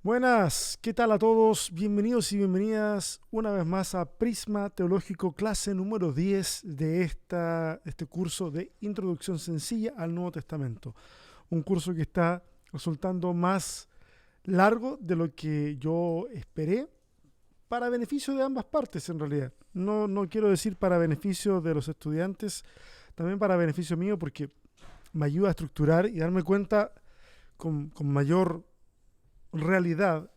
Buenas, ¿qué tal a todos? Bienvenidos y bienvenidas una vez más a Prisma Teológico, clase número 10 de este curso de Introducción Sencilla al Nuevo Testamento. Un curso que está resultando más largo de lo que yo esperé, para beneficio de ambas partes en realidad. No quiero decir para beneficio de los estudiantes, también para beneficio mío porque me ayuda a estructurar y darme cuenta con mayor realidad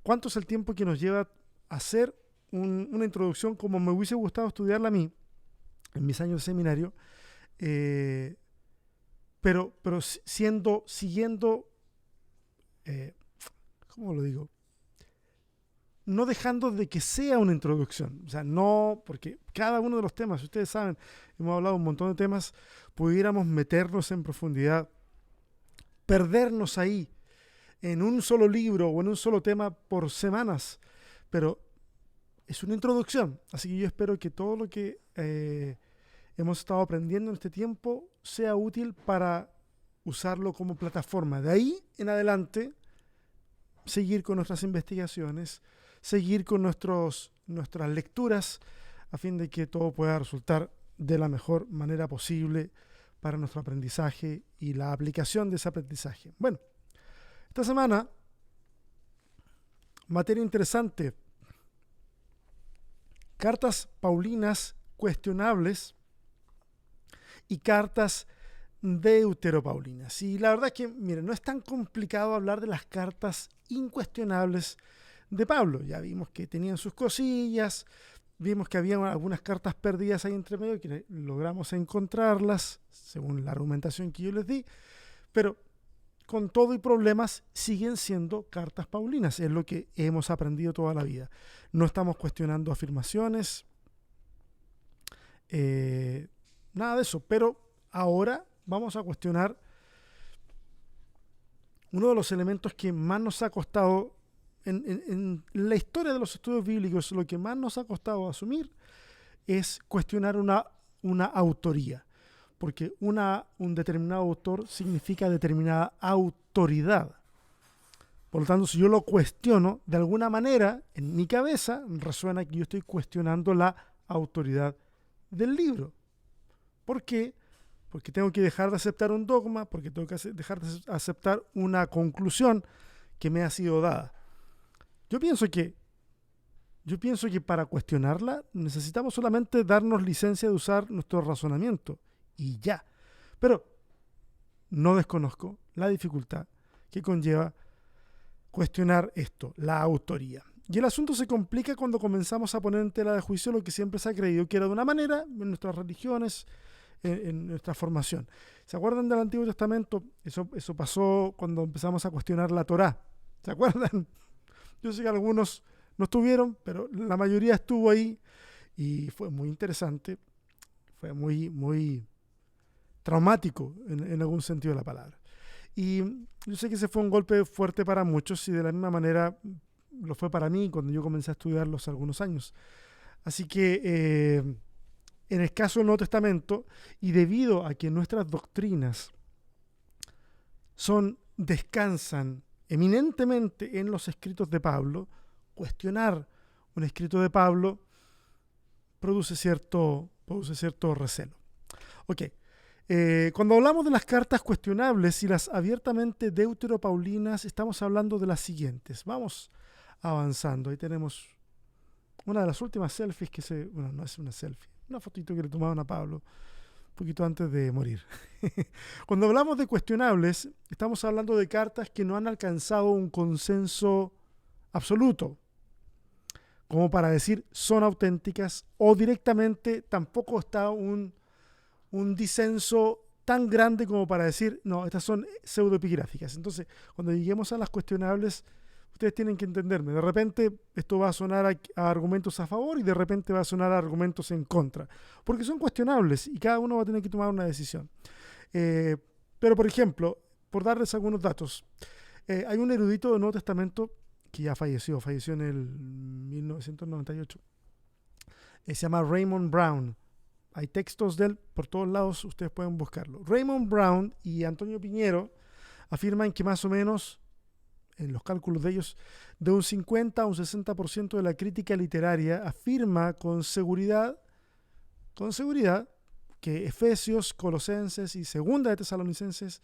cuánto es el tiempo que nos lleva a hacer una introducción como me hubiese gustado estudiarla a mí en mis años de seminario, eh, pero siguiendo, eh, ¿cómo lo digo? No dejando de que sea una introducción, o sea, no, porque cada uno de los temas, ustedes saben, hemos hablado un montón de temas, pudiéramos meternos en profundidad, perdernos ahí en un solo libro o en un solo tema por semanas, pero es una introducción, así que yo espero que todo lo que hemos estado aprendiendo en este tiempo sea útil para usarlo como plataforma. De ahí en adelante, seguir con nuestras investigaciones, seguir con nuestras lecturas, a fin de que todo pueda resultar de la mejor manera posible para nuestro aprendizaje y la aplicación de ese aprendizaje. Bueno, esta semana, materia interesante, cartas paulinas cuestionables y cartas deuteropaulinas. Y la verdad es que, miren, no es tan complicado hablar de las cartas incuestionables de Pablo. Ya vimos que tenían sus cosillas, vimos que había algunas cartas perdidas ahí entre medio que logramos encontrarlas, según la argumentación que yo les di, pero con todo y problemas siguen siendo cartas paulinas, es lo que hemos aprendido toda la vida. No estamos cuestionando afirmaciones, nada de eso, pero ahora vamos a cuestionar uno de los elementos que más nos ha costado en la historia de los estudios bíblicos, lo que más nos ha costado asumir es cuestionar una autoría, porque un determinado autor significa determinada autoridad. Por lo tanto, si yo lo cuestiono, de alguna manera, en mi cabeza resuena que yo estoy cuestionando la autoridad del libro. ¿Por qué? Porque tengo que dejar de aceptar un dogma, porque tengo que dejar de aceptar una conclusión que me ha sido dada. Yo pienso que para cuestionarla necesitamos solamente darnos licencia de usar nuestro razonamiento y ya. Pero no desconozco la dificultad que conlleva cuestionar esto, la autoría. Y el asunto se complica cuando comenzamos a poner en tela de juicio lo que siempre se ha creído que era de una manera en nuestras religiones, en nuestra formación. ¿Se acuerdan del Antiguo Testamento? Eso pasó cuando empezamos a cuestionar la Torá. ¿Se acuerdan? Yo sé que algunos no estuvieron, pero la mayoría estuvo ahí y fue muy interesante, fue muy traumático en algún sentido de la palabra. Y yo sé que ese fue un golpe fuerte para muchos y de la misma manera lo fue para mí cuando yo comencé a estudiarlos hace algunos años. Así que en el caso del Nuevo Testamento, y debido a que nuestras doctrinas descansan eminentemente en los escritos de Pablo, cuestionar un escrito de Pablo produce cierto recelo. Ok, cuando hablamos de las cartas cuestionables y las abiertamente deuteropaulinas, estamos hablando de las siguientes. Vamos avanzando. Ahí tenemos una de las últimas selfies bueno, no es una selfie, una fotito que le tomaban a Pablo un poquito antes de morir. Cuando hablamos de cuestionables, estamos hablando de cartas que no han alcanzado un consenso absoluto, como para decir son auténticas, o directamente tampoco está un disenso tan grande como para decir, no, estas son pseudoepigráficas. Entonces, cuando lleguemos a las cuestionables, ustedes tienen que entenderme. De repente esto va a sonar a argumentos a favor y de repente va a sonar a argumentos en contra, porque son cuestionables y cada uno va a tener que tomar una decisión. Pero, por ejemplo, por darles algunos datos, hay un erudito del Nuevo Testamento que ya falleció en el 1998. Se llama Raymond Brown. Hay textos de él por todos lados, ustedes pueden buscarlo. Raymond Brown y Antonio Piñero afirman que más o menos en los cálculos de ellos, de un 50 a un 60% de la crítica literaria afirma con seguridad que Efesios, Colosenses y Segunda de Tesalonicenses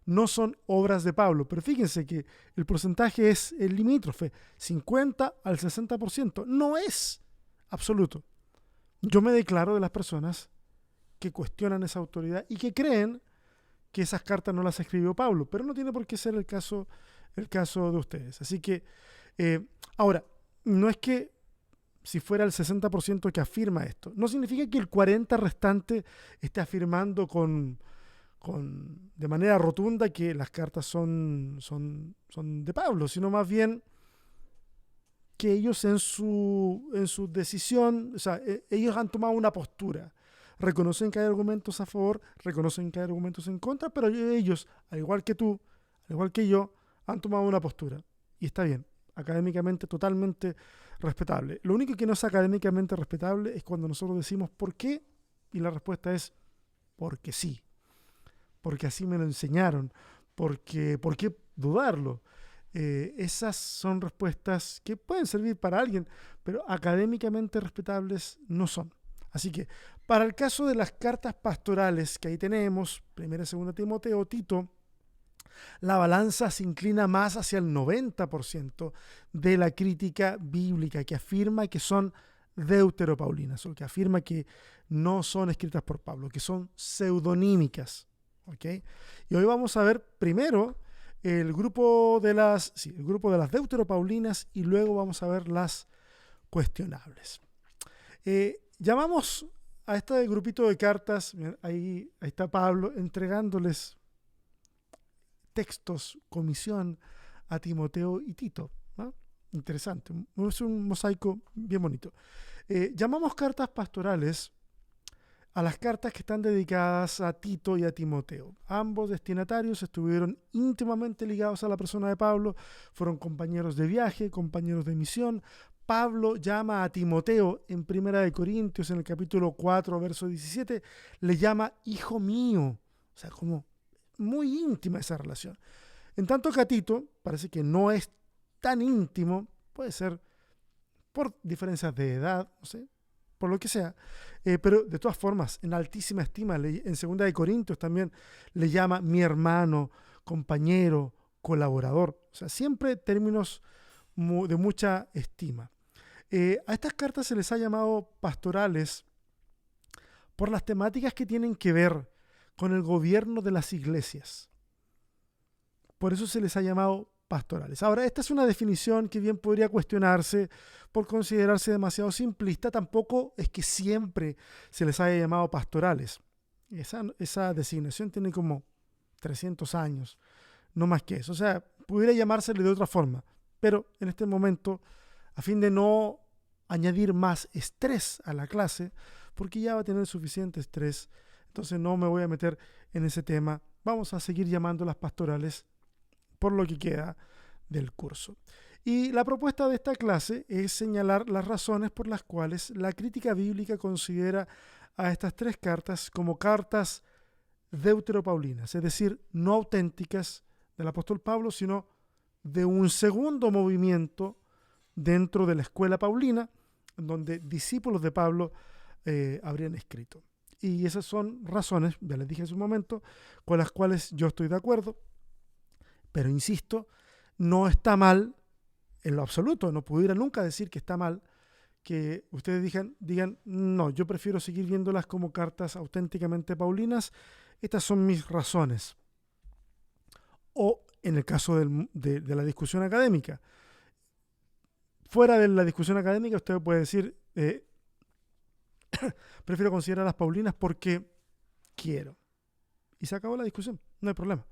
no son obras de Pablo. Pero fíjense que el porcentaje es el limítrofe, 50 al 60%. No es absoluto. Yo me declaro de las personas que cuestionan esa autoridad y que creen que esas cartas no las escribió Pablo, pero no tiene por qué ser el caso de ustedes. Así que, ahora, no es que si fuera el 60% que afirma esto, no significa que el 40% restante esté afirmando de manera rotunda que las cartas son de Pablo, sino más bien que ellos en su decisión, o sea, ellos han tomado una postura. Reconocen que hay argumentos a favor, reconocen que hay argumentos en contra, pero ellos, al igual que tú, al igual que yo, han tomado una postura. Y está bien, académicamente totalmente respetable. Lo único que no es académicamente respetable es cuando nosotros decimos ¿por qué? Y la respuesta es porque sí. Porque así me lo enseñaron. ¿Por qué dudarlo? Esas son respuestas que pueden servir para alguien, pero académicamente respetables no son. Así que, para el caso de las cartas pastorales que ahí tenemos, 1 y 2 Timoteo, Tito, la balanza se inclina más hacia el 90% de la crítica bíblica, que afirma que son deuteropaulinas, o que afirma que no son escritas por Pablo, que son pseudonímicas. ¿Okay? Y hoy vamos a ver primero el grupo de las deuteropaulinas y luego vamos a ver las cuestionables. Llamamos a este grupito de cartas, ahí está Pablo entregándoles textos, comisión a Timoteo y Tito, ¿no? Interesante, es un mosaico bien bonito. Llamamos cartas pastorales a las cartas que están dedicadas a Tito y a Timoteo. Ambos destinatarios estuvieron íntimamente ligados a la persona de Pablo, fueron compañeros de viaje, compañeros de misión. Pablo llama a Timoteo en 1 Corintios, en el capítulo 4, verso 17, le llama hijo mío. O sea, como muy íntima esa relación. En tanto que a Tito parece que no es tan íntimo, puede ser por diferencias de edad, no sé, por lo que sea, pero de todas formas, en altísima estima. En 2 Corintios también le llama mi hermano, compañero, colaborador. O sea, siempre términos de mucha estima. A estas cartas se les ha llamado pastorales por las temáticas que tienen que ver con el gobierno de las iglesias. Por eso se les ha llamado pastorales. Ahora, esta es una definición que bien podría cuestionarse por considerarse demasiado simplista. Tampoco es que siempre se les haya llamado pastorales. Esa designación tiene como 300 años, no más que eso. O sea, pudiera llamársele de otra forma, pero en este momento, a fin de no añadir más estrés a la clase, porque ya va a tener suficiente estrés, entonces no me voy a meter en ese tema. Vamos a seguir llamándolas pastorales por lo que queda del curso. Y la propuesta de esta clase es señalar las razones por las cuales la crítica bíblica considera a estas tres cartas como cartas deuteropaulinas, es decir, no auténticas del apóstol Pablo, sino de un segundo movimiento dentro de la escuela paulina, en donde discípulos de Pablo habrían escrito. Y esas son razones, ya les dije en su momento, con las cuales yo estoy de acuerdo, pero insisto, no está mal en lo absoluto, no pudiera nunca decir que está mal que ustedes digan, no, yo prefiero seguir viéndolas como cartas auténticamente paulinas, estas son mis razones. O en el caso de la discusión académica, fuera de la discusión académica usted puede decir, prefiero considerar las paulinas porque quiero. Y se acabó la discusión, no hay problema.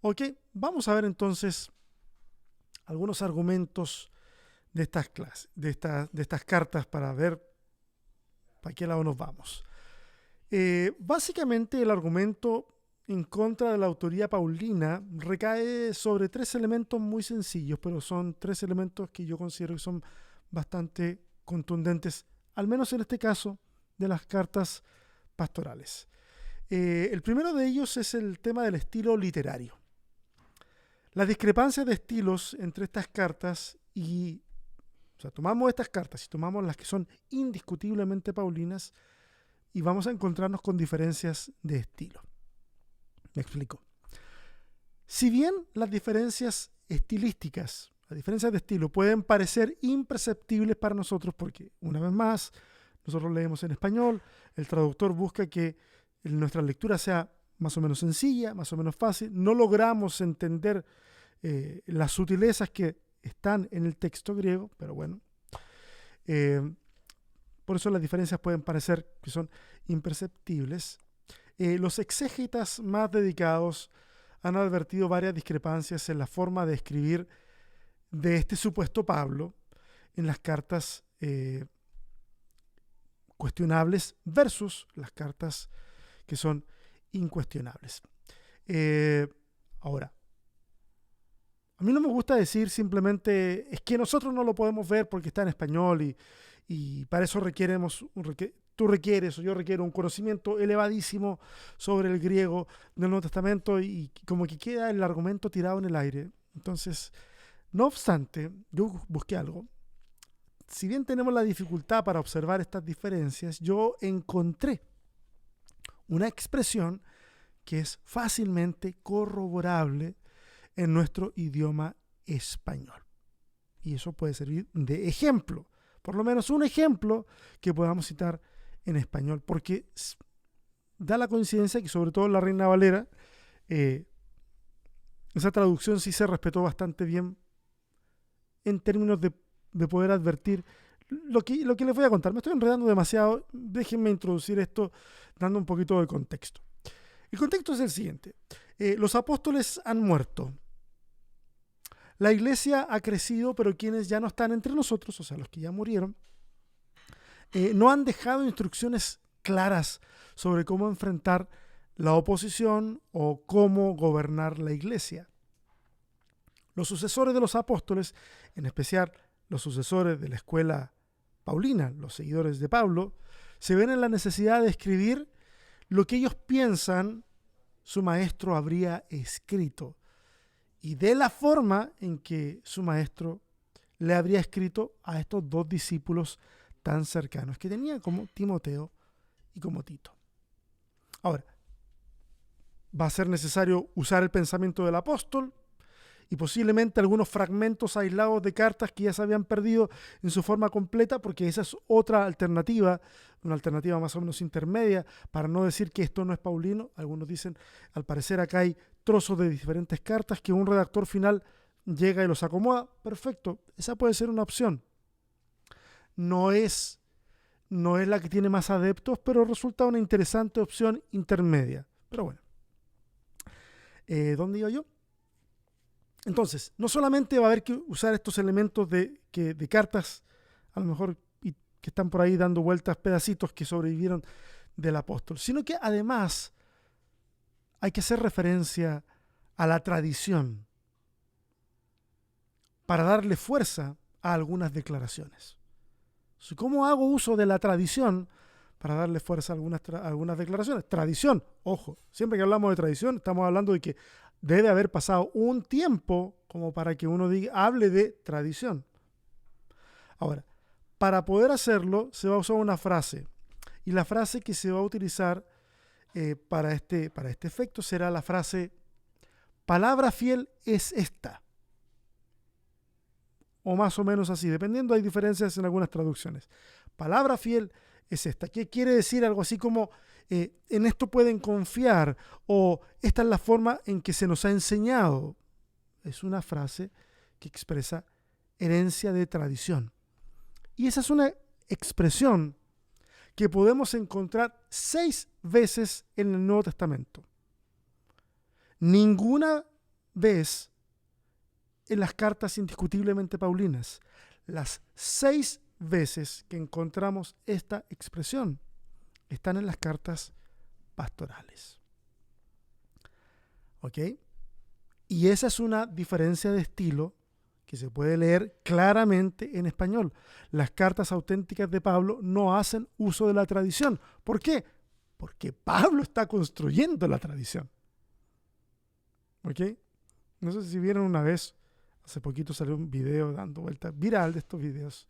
Ok, vamos a ver entonces algunos argumentos de estas clases, de estas cartas, para ver para qué lado nos vamos. Básicamente el argumento en contra de la autoría paulina recae sobre tres elementos muy sencillos, pero son tres elementos que yo considero que son bastante contundentes, al menos en este caso de las cartas pastorales. El primero de ellos es el tema del estilo literario. Las discrepancias de estilos entre estas cartas tomamos estas cartas y tomamos las que son indiscutiblemente paulinas y vamos a encontrarnos con diferencias de estilo. Me explico. Si bien las diferencias estilísticas, las diferencias de estilo pueden parecer imperceptibles para nosotros porque, una vez más, nosotros leemos en español, el traductor busca que nuestra lectura sea más o menos sencilla, más o menos fácil, no logramos entender las sutilezas que están en el texto griego, pero bueno, por eso las diferencias pueden parecer que son imperceptibles. Los exégetas más dedicados han advertido varias discrepancias en la forma de escribir de este supuesto Pablo en las cartas cuestionables versus las cartas que son incuestionables. Ahora, a mí no me gusta decir simplemente es que nosotros no lo podemos ver porque está en español y para eso tú requieres o yo requiero un conocimiento elevadísimo sobre el griego del Nuevo Testamento y como que queda el argumento tirado en el aire. Entonces, no obstante, yo busqué algo. Si bien tenemos la dificultad para observar estas diferencias, yo encontré una expresión que es fácilmente corroborable en nuestro idioma español. Y eso puede servir de ejemplo, por lo menos un ejemplo que podamos citar en español, porque da la coincidencia que sobre todo en la Reina Valera, esa traducción sí se respetó bastante bien en términos de poder advertir lo que les voy a contar. Me estoy enredando demasiado, déjenme introducir esto dando un poquito de contexto. El contexto es el siguiente. Los apóstoles han muerto. La iglesia ha crecido, pero quienes ya no están entre nosotros, o sea, los que ya murieron, no han dejado instrucciones claras sobre cómo enfrentar la oposición o cómo gobernar la iglesia. Los sucesores de los apóstoles, en especial los sucesores de la escuela paulina, los seguidores de Pablo, se ven en la necesidad de escribir lo que ellos piensan su maestro habría escrito y de la forma en que su maestro le habría escrito a estos dos discípulos tan cercanos que tenía como Timoteo y como Tito. Ahora, va a ser necesario usar el pensamiento del apóstol y posiblemente algunos fragmentos aislados de cartas que ya se habían perdido en su forma completa, porque esa es otra alternativa, una alternativa más o menos intermedia, para no decir que esto no es paulino. Algunos dicen, al parecer acá hay trozos de diferentes cartas que un redactor final llega y los acomoda. Perfecto, esa puede ser una opción. No es la que tiene más adeptos, pero resulta una interesante opción intermedia. Pero bueno, ¿dónde iba yo? Entonces, no solamente va a haber que usar estos elementos de cartas, a lo mejor y que están por ahí dando vueltas, pedacitos que sobrevivieron del apóstol, sino que además hay que hacer referencia a la tradición para darle fuerza a algunas declaraciones. ¿Cómo hago uso de la tradición para darle fuerza a algunas declaraciones? Tradición, ojo, siempre que hablamos de tradición estamos hablando de que debe haber pasado un tiempo como para que uno hable de tradición. Ahora, para poder hacerlo se va a usar una frase y la frase que se va a utilizar para este efecto será la frase palabra fiel es esta. O más o menos así, dependiendo, hay diferencias en algunas traducciones. Palabra fiel es esta. ¿Qué quiere decir? Algo así como en esto pueden confiar o esta es la forma en que se nos ha enseñado. Es una frase que expresa herencia de tradición. Y esa es una expresión que podemos encontrar 6 veces en el Nuevo Testamento. Ninguna vez en las cartas indiscutiblemente paulinas. Las 6 veces que encontramos esta expresión están en las cartas pastorales. ¿Ok? Y esa es una diferencia de estilo que se puede leer claramente en español. Las cartas auténticas de Pablo no hacen uso de la tradición. ¿Por qué? Porque Pablo está construyendo la tradición. ¿Ok? No sé si vieron una vez, hace poquito salió un video dando vueltas viral de estos videos,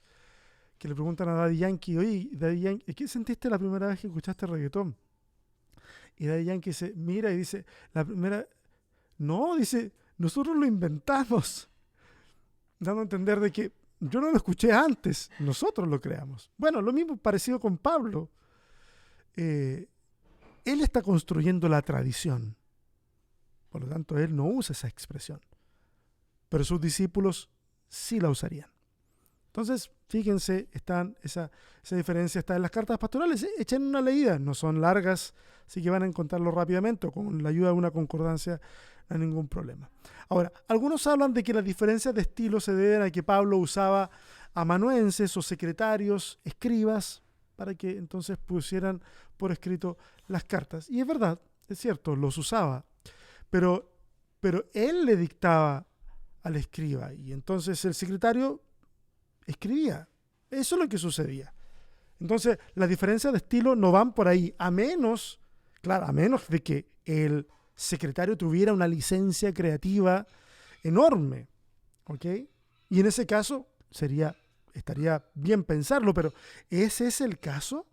que le preguntan a Daddy Yankee, oye, Daddy Yankee, ¿qué sentiste la primera vez que escuchaste reggaetón? Y Daddy Yankee se mira y dice, la primera, no, dice, nosotros lo inventamos, dando a entender de que yo no lo escuché antes, nosotros lo creamos. Bueno, lo mismo parecido con Pablo. Él está construyendo la tradición, por lo tanto él no usa esa expresión, pero sus discípulos sí la usarían. Entonces, fíjense, esa diferencia está en las cartas pastorales. Echen una leída, no son largas, así que van a encontrarlo rápidamente o con la ayuda de una concordancia no hay ningún problema. Ahora, algunos hablan de que las diferencias de estilo se deben a que Pablo usaba amanuenses o secretarios, escribas, para que entonces pusieran por escrito las cartas. Y es verdad, es cierto, los usaba, pero él le dictaba al escriba y entonces el secretario escribía. Eso es lo que sucedía. Entonces, las diferencias de estilo no van por ahí, a menos de que el secretario tuviera una licencia creativa enorme, ¿ok? Y en ese caso estaría bien pensarlo, pero ese es el caso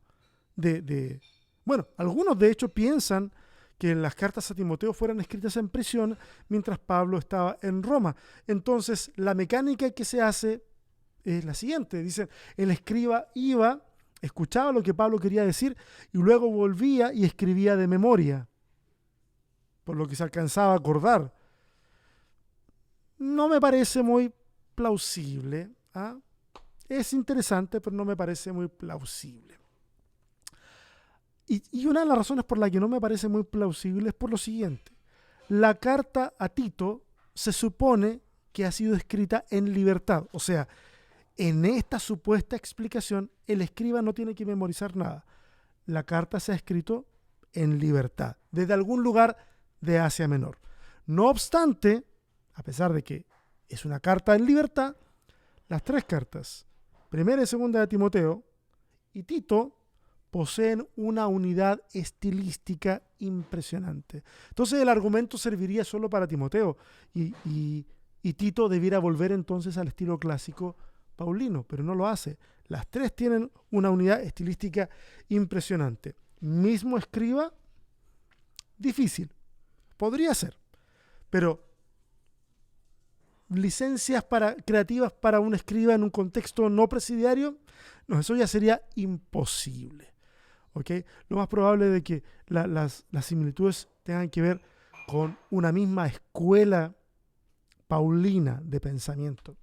bueno, algunos de hecho piensan que las cartas a Timoteo fueran escritas en prisión mientras Pablo estaba en Roma. Entonces, la mecánica que se hace es la siguiente. Dicen, el escriba iba, escuchaba lo que Pablo quería decir y luego volvía y escribía de memoria, por lo que se alcanzaba a acordar. No me parece muy plausible. ¿Ah? Es interesante, pero no me parece muy plausible. Y una de las razones por la que no me parece muy plausible es por lo siguiente. La carta a Tito se supone que ha sido escrita en libertad. O sea, en esta supuesta explicación, el escriba no tiene que memorizar nada. La carta se ha escrito en libertad, desde algún lugar de Asia Menor. No obstante, a pesar de que es una carta en libertad, las tres cartas, primera y segunda de Timoteo y Tito, poseen una unidad estilística impresionante. Entonces el argumento serviría solo para Timoteo y Tito debiera volver entonces al estilo clásico paulino, pero no lo hace. Las tres tienen una unidad estilística impresionante. Mismo escriba, difícil. Podría ser, pero licencias creativas para un escriba en un contexto no presidiario, no, eso ya sería imposible. ¿Okay? Lo más probable es que las similitudes tengan que ver con una misma escuela paulina de pensamiento.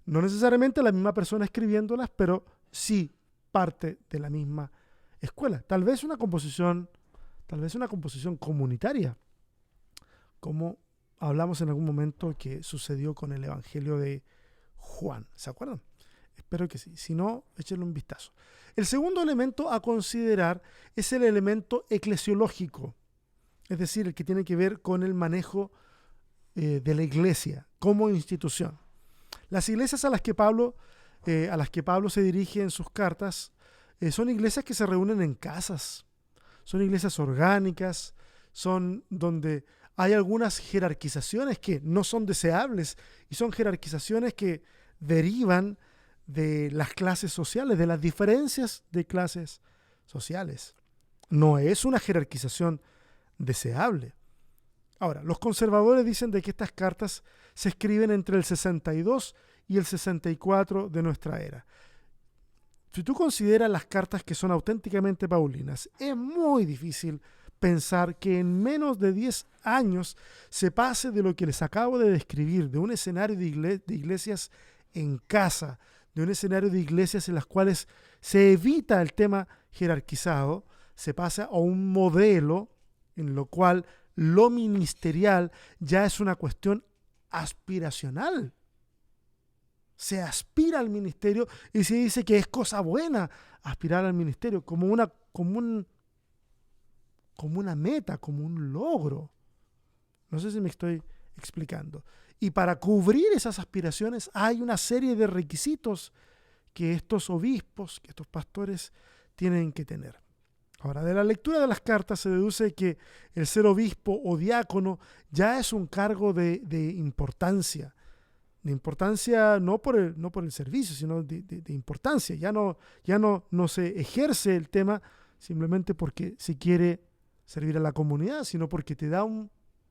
No necesariamente la misma persona escribiéndolas, pero sí parte de la misma escuela. Tal vez una composición comunitaria, como hablamos en algún momento que sucedió con el Evangelio de Juan. ¿Se acuerdan? Espero que sí. Si no, échenle un vistazo. El segundo elemento a considerar es el elemento eclesiológico, es decir, el que tiene que ver con el manejo de la iglesia como institución. Las iglesias a las que Pablo se dirige en sus cartas son iglesias que se reúnen en casas, son iglesias orgánicas, son donde hay algunas jerarquizaciones que no son deseables y son jerarquizaciones que derivan de las clases sociales, de las diferencias de clases sociales. No es una jerarquización deseable. Ahora, los conservadores dicen de que estas cartas se escriben entre el 62 y el 64 de nuestra era. Si tú consideras las cartas que son auténticamente paulinas, es muy difícil pensar que en menos de 10 años se pase de lo que les acabo de describir, de un escenario de iglesias en casa, de un escenario de iglesias en las cuales se evita el tema jerarquizado, se pasa a un modelo en lo cual lo ministerial ya es una cuestión aspiracional. Se aspira al ministerio y se dice que es cosa buena aspirar al ministerio como una meta, como un logro. No sé si me estoy explicando. Y para cubrir esas aspiraciones hay una serie de requisitos que estos obispos, que estos pastores tienen que tener. Ahora, de la lectura de las cartas se deduce que el ser obispo o diácono ya es un cargo de importancia. De importancia no por el servicio, sino de importancia. Ya no se ejerce el tema simplemente porque se quiere servir a la comunidad, sino porque te da un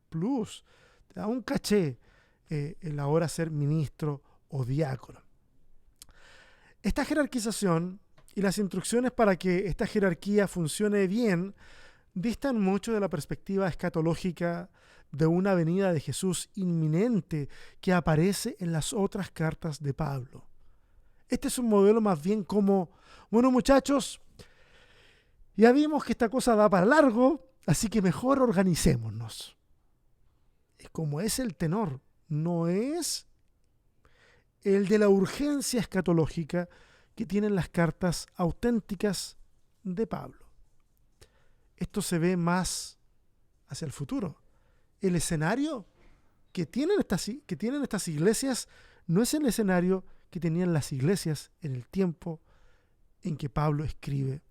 plus, te da un caché el ahora ser ministro o diácono. Esta jerarquización y las instrucciones para que esta jerarquía funcione bien distan mucho de la perspectiva escatológica de una venida de Jesús inminente que aparece en las otras cartas de Pablo. Este es un modelo más bien como, bueno muchachos, ya vimos que esta cosa da para largo, así que mejor organicémonos. Es como es el tenor, no es el de la urgencia escatológica que tienen las cartas auténticas de Pablo. Esto se ve más hacia el futuro. El escenario que tienen estas iglesias no es el escenario que tenían las iglesias en el tiempo en que Pablo escribe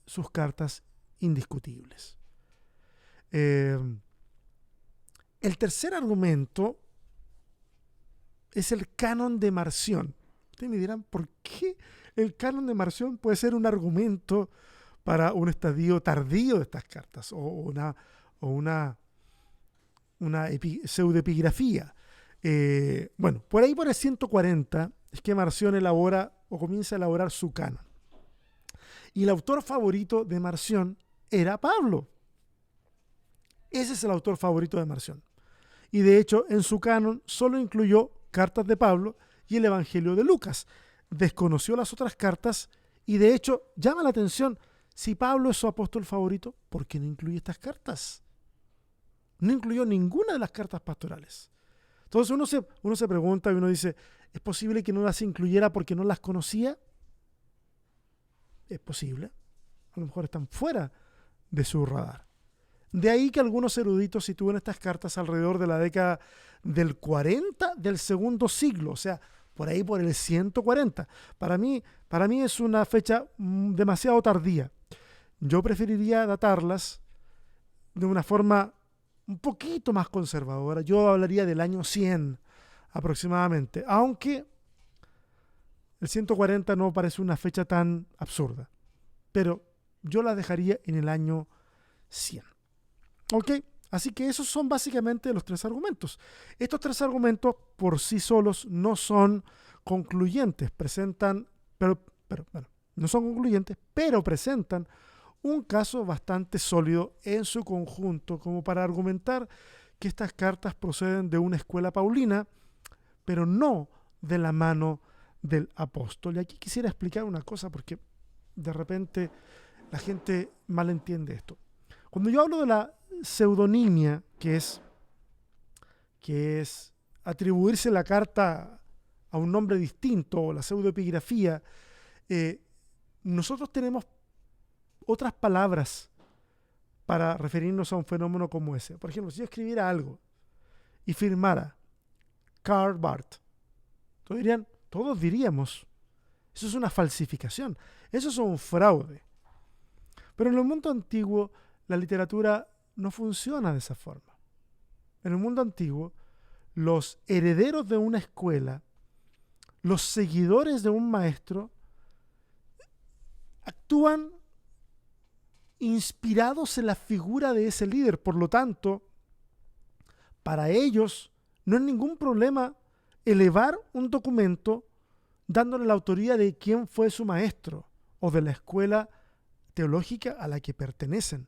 sus cartas indiscutibles. El tercer argumento es el canon de Marción. Ustedes me dirán, ¿por qué el canon de Marción puede ser un argumento para un estadio tardío de estas cartas o una pseudoepigrafía? Bueno, por ahí por el 140 es que Marción elabora o comienza a elaborar su canon. Y el autor favorito de Marción era Pablo. Ese es el autor favorito de Marción. Y de hecho, en su canon solo incluyó cartas de Pablo y el Evangelio de Lucas. Desconoció las otras cartas y de hecho llama la atención, si Pablo es su apóstol favorito, ¿por qué no incluye estas cartas? No incluyó ninguna de las cartas pastorales. Entonces uno se pregunta y uno dice, ¿es posible que no las incluyera porque no las conocía? Es posible. A lo mejor están fuera de su radar. De ahí que algunos eruditos sitúen estas cartas alrededor de la década del 40 del segundo siglo, o sea, por ahí por el 140. Para mí es una fecha demasiado tardía. Yo preferiría datarlas de una forma un poquito más conservadora. Yo hablaría del año 100 aproximadamente, aunque el 140 no parece una fecha tan absurda, pero yo la dejaría en el año 100. ¿Ok? Así que esos son básicamente los tres argumentos. Estos tres argumentos por sí solos no son concluyentes, no son concluyentes, pero presentan un caso bastante sólido en su conjunto como para argumentar que estas cartas proceden de una escuela paulina, pero no de la mano del apóstol. Y aquí quisiera explicar una cosa porque de repente la gente malentiende esto. Cuando yo hablo de la pseudonimia, que es atribuirse la carta a un nombre distinto, o la pseudoepigrafía, nosotros tenemos otras palabras para referirnos a un fenómeno como ese. Por ejemplo, si yo escribiera algo y firmara Karl Barth, todos diríamos, eso es una falsificación, eso es un fraude. Pero en el mundo antiguo la literatura no funciona de esa forma. En el mundo antiguo, los herederos de una escuela, los seguidores de un maestro, actúan inspirados en la figura de ese líder. Por lo tanto, para ellos no es ningún problema elevar un documento dándole la autoría de quién fue su maestro o de la escuela teológica a la que pertenecen.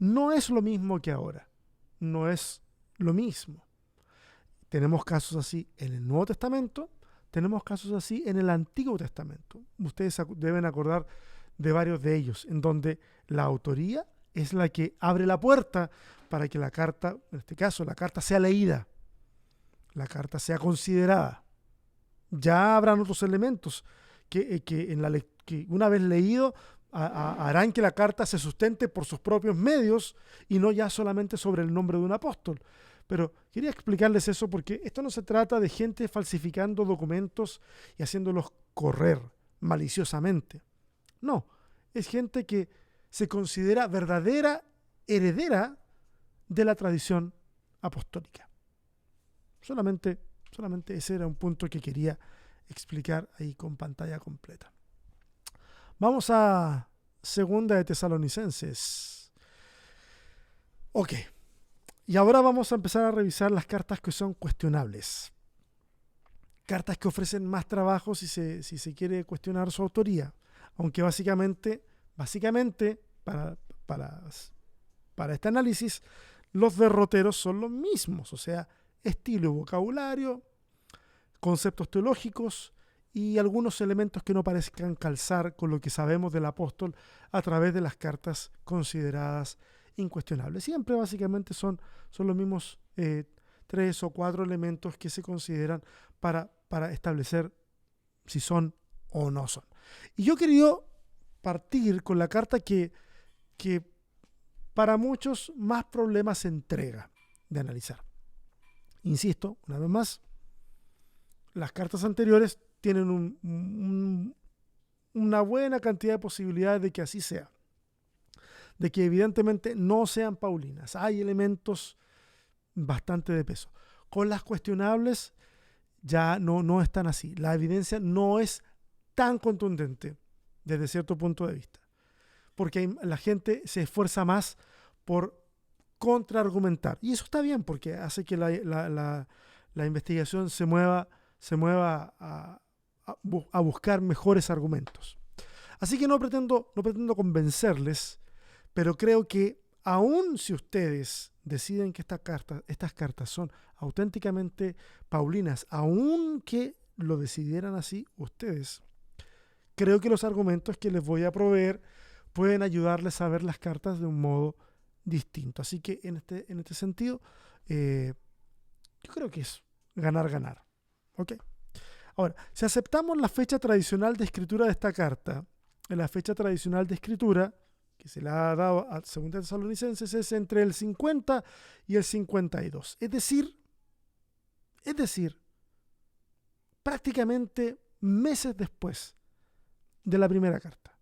No es lo mismo que ahora. No es lo mismo. Tenemos casos así en el Nuevo Testamento, tenemos casos así en el Antiguo Testamento. Ustedes deben acordar de varios de ellos, en donde la autoría es la que abre la puerta para que la carta, en este caso, la carta sea leída, la carta sea considerada. Ya habrán otros elementos que una vez leído harán que la carta se sustente por sus propios medios y no ya solamente sobre el nombre de un apóstol. Pero quería explicarles eso porque esto no se trata de gente falsificando documentos y haciéndolos correr maliciosamente. No, es gente que se considera verdadera heredera de la tradición apostólica. Solamente ese era un punto que quería explicar ahí con pantalla completa. Vamos a Segunda de Tesalonicenses. Ok. Y ahora vamos a empezar a revisar las cartas que son cuestionables. Cartas que ofrecen más trabajo si se quiere cuestionar su autoría. Aunque básicamente para este análisis, los derroteros son los mismos. O sea, estilo y vocabulario, conceptos teológicos y algunos elementos que no parezcan calzar con lo que sabemos del apóstol a través de las cartas consideradas incuestionables. Siempre básicamente son los mismos 3 o 4 elementos que se consideran para establecer si son o no son. Y yo quería partir con la carta que para muchos más problemas se entrega de analizar. Insisto, una vez más, las cartas anteriores tienen una buena cantidad de posibilidades de que así sea. De que evidentemente no sean paulinas. Hay elementos bastante de peso. Con las cuestionables ya no es tan así. La evidencia no es tan contundente desde cierto punto de vista. Porque la gente se esfuerza más por contraargumentar. Y eso está bien porque hace que la investigación se mueva a buscar mejores argumentos. Así que no pretendo convencerles, pero creo que aun si ustedes deciden que estas cartas son auténticamente paulinas, aun que lo decidieran así ustedes, creo que los argumentos que les voy a proveer pueden ayudarles a ver las cartas de un modo distinto. Así que en este sentido, yo creo que es ganar. ¿Ok? Ahora, si aceptamos la fecha tradicional de escritura de esta carta, la fecha tradicional de escritura que se le ha dado a 2 Tesalonicenses es entre el 50 y el 52. Es decir, prácticamente meses después de la primera carta.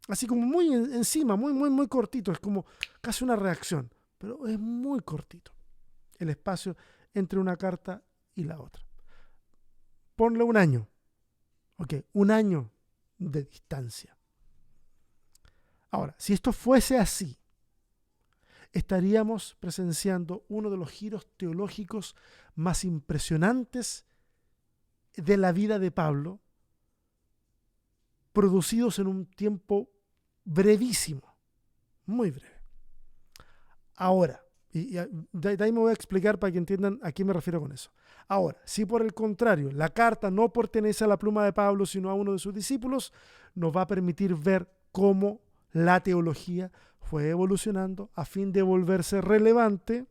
Así como muy encima, muy cortito, es como casi una reacción, pero es muy cortito el espacio entre una carta y la otra. Ponle un año, un año de distancia. Ahora, si esto fuese así, estaríamos presenciando uno de los giros teológicos más impresionantes de la vida de Pablo, producidos en un tiempo brevísimo, muy breve. Ahora, y de ahí me voy a explicar para que entiendan a qué me refiero con eso. Ahora, si por el contrario la carta no pertenece a la pluma de Pablo, sino a uno de sus discípulos, nos va a permitir ver cómo la teología fue evolucionando a fin de volverse relevante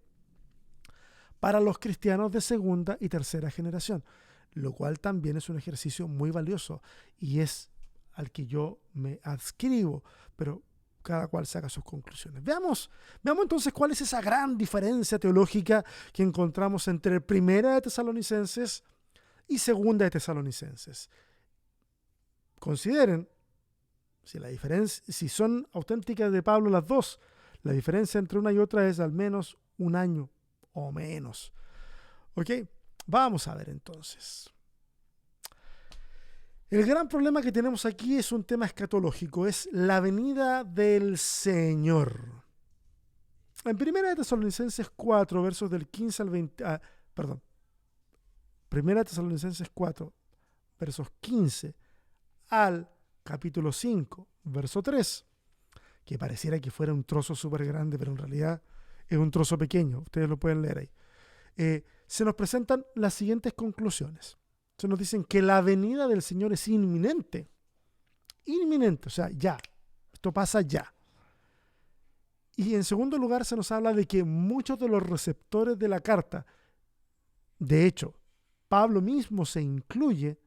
para los cristianos de segunda y tercera generación, lo cual también es un ejercicio muy valioso y es al que yo me adscribo, pero cada cual saca sus conclusiones. Veamos entonces cuál es esa gran diferencia teológica que encontramos entre Primera de Tesalonicenses y Segunda de Tesalonicenses. Consideren si son auténticas de Pablo las dos, la diferencia entre una y otra es al menos un año o menos. ¿Ok? Vamos a ver entonces. El gran problema que tenemos aquí es un tema escatológico, es la venida del Señor. En 1 Tesalonicenses 4, versos del 15 al 20, 1 Tesalonicenses 4, versos 15 al capítulo 5, verso 3, que pareciera que fuera un trozo súper grande, pero en realidad es un trozo pequeño, ustedes lo pueden leer ahí. Se nos presentan las siguientes conclusiones. Se nos dicen que la venida del Señor es inminente, o sea, ya, esto pasa ya. Y en segundo lugar se nos habla de que muchos de los receptores de la carta, de hecho, Pablo mismo se incluye,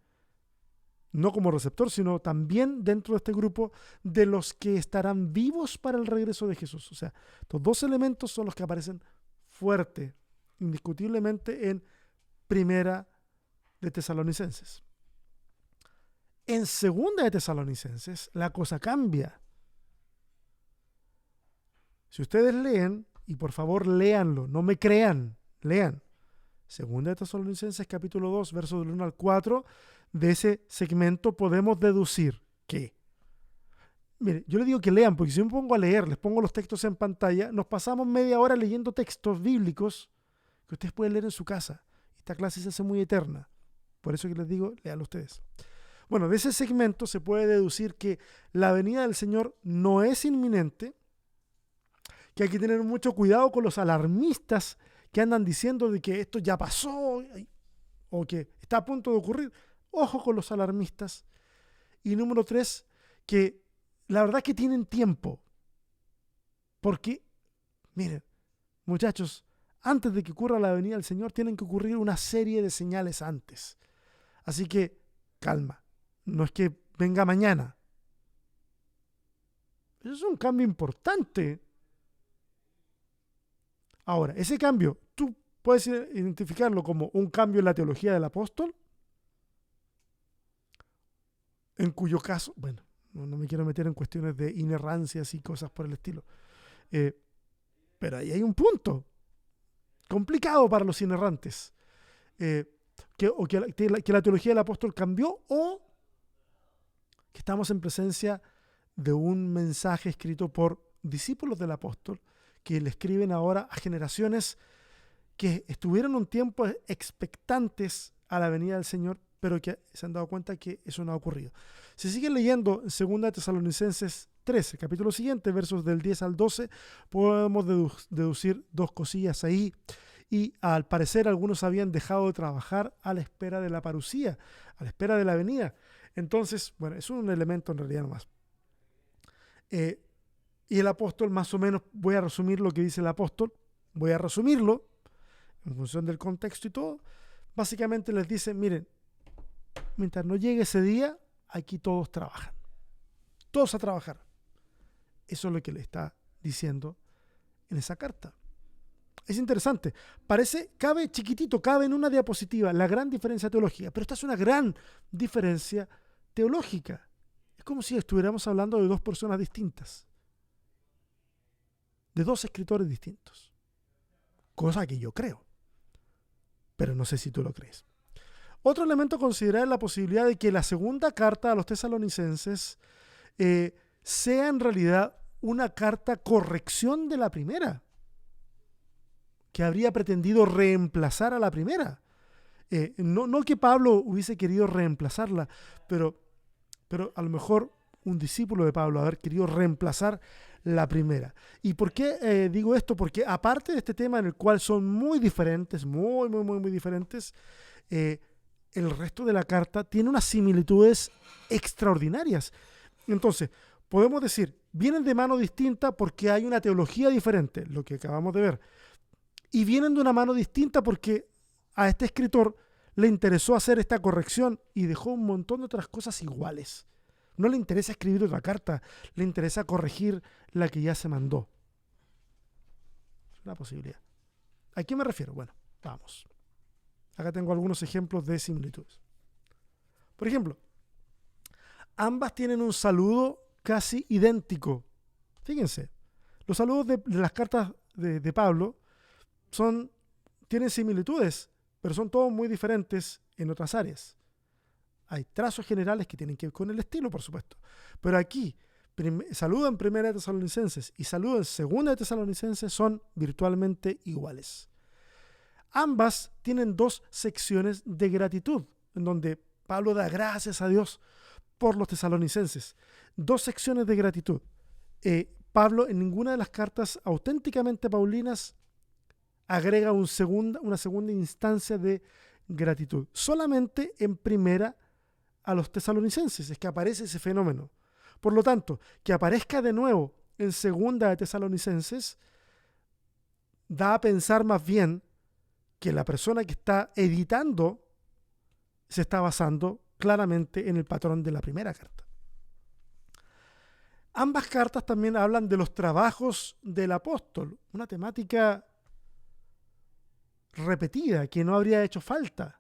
no como receptor, sino también dentro de este grupo de los que estarán vivos para el regreso de Jesús. O sea, estos dos elementos son los que aparecen fuerte, indiscutiblemente en Primera de Tesalonicenses. En Segunda de Tesalonicenses la cosa cambia. Si ustedes leen, y por favor léanlo, no me crean, lean. Segunda de Tesalonicenses capítulo 2, versos del 1 al 4, de ese segmento podemos deducir que, mire, yo les digo que lean, porque si me pongo a leer, les pongo los textos en pantalla, nos pasamos media hora leyendo textos bíblicos que ustedes pueden leer en su casa. Esta clase se hace muy eterna. Por eso que les digo, léanlo ustedes. Bueno, de ese segmento se puede deducir que la venida del Señor no es inminente, que hay que tener mucho cuidado con los alarmistas que andan diciendo de que esto ya pasó o que está a punto de ocurrir. Ojo con los alarmistas. Y número 3, que la verdad que tienen tiempo. Porque, miren, muchachos, antes de que ocurra la venida del Señor, tienen que ocurrir una serie de señales antes. Así que, calma. No es que venga mañana. Eso es un cambio importante. Ahora, ese cambio, tú puedes identificarlo como un cambio en la teología del apóstol, en cuyo caso, bueno, no me quiero meter en cuestiones de inerrancias y cosas por el estilo, pero ahí hay un punto complicado para los inerrantes, que la teología del apóstol cambió, o que estamos en presencia de un mensaje escrito por discípulos del apóstol que le escriben ahora a generaciones que estuvieron un tiempo expectantes a la venida del Señor, pero que se han dado cuenta que eso no ha ocurrido. Si siguen leyendo en 2 Tesalonicenses 13, capítulo siguiente, versos del 10 al 12, podemos deducir dos cosillas ahí. Y al parecer algunos habían dejado de trabajar a la espera de la parusía, a la espera de la venida. Entonces, bueno, es un elemento en realidad nomás. Y el apóstol, más o menos, voy a resumir lo que dice el apóstol, voy a resumirlo en función del contexto y todo. Básicamente les dice, miren, mientras no llegue ese día, aquí todos trabajan. Todos a trabajar. Eso es lo que le está diciendo en esa carta. Es interesante. Cabe chiquitito, cabe en una diapositiva la gran diferencia teológica, pero esta es una gran diferencia teológica. Es como si estuviéramos hablando de dos personas distintas, de dos escritores distintos. Cosa que yo creo, pero no sé si tú lo crees. Otro elemento a considerar es la posibilidad de que la segunda carta a los tesalonicenses sea en realidad una carta corrección de la primera, que habría pretendido reemplazar a la primera. No que Pablo hubiese querido reemplazarla, pero a lo mejor un discípulo de Pablo haber querido reemplazar la primera. ¿Y por qué digo esto? Porque aparte de este tema en el cual son muy diferentes, muy diferentes, el resto de la carta tiene unas similitudes extraordinarias. Entonces, podemos decir, vienen de mano distinta porque hay una teología diferente, lo que acabamos de ver. Y vienen de una mano distinta porque a este escritor le interesó hacer esta corrección y dejó un montón de otras cosas iguales. No le interesa escribir otra carta, le interesa corregir la que ya se mandó. Es una posibilidad. ¿A qué me refiero? Bueno, vamos. Acá tengo algunos ejemplos de similitudes. Por ejemplo, ambas tienen un saludo casi idéntico. Fíjense, los saludos de las cartas de Pablo tienen similitudes, pero son todos muy diferentes en otras áreas. Hay trazos generales que tienen que ver con el estilo, por supuesto. Pero aquí, saludo en 1 Tesalonicenses y saludo en 2 Tesalonicenses son virtualmente iguales. Ambas tienen dos secciones de gratitud, en donde Pablo da gracias a Dios por los tesalonicenses. Dos secciones de gratitud. Pablo en ninguna de las cartas auténticamente paulinas agrega una segunda instancia de gratitud. Solamente en primera a los tesalonicenses es que aparece ese fenómeno. Por lo tanto, que aparezca de nuevo en 2 de Tesalonicenses da a pensar más bien que la persona que está editando se está basando claramente en el patrón de la primera carta. Ambas cartas también hablan de los trabajos del apóstol, una temática repetida que no habría hecho falta.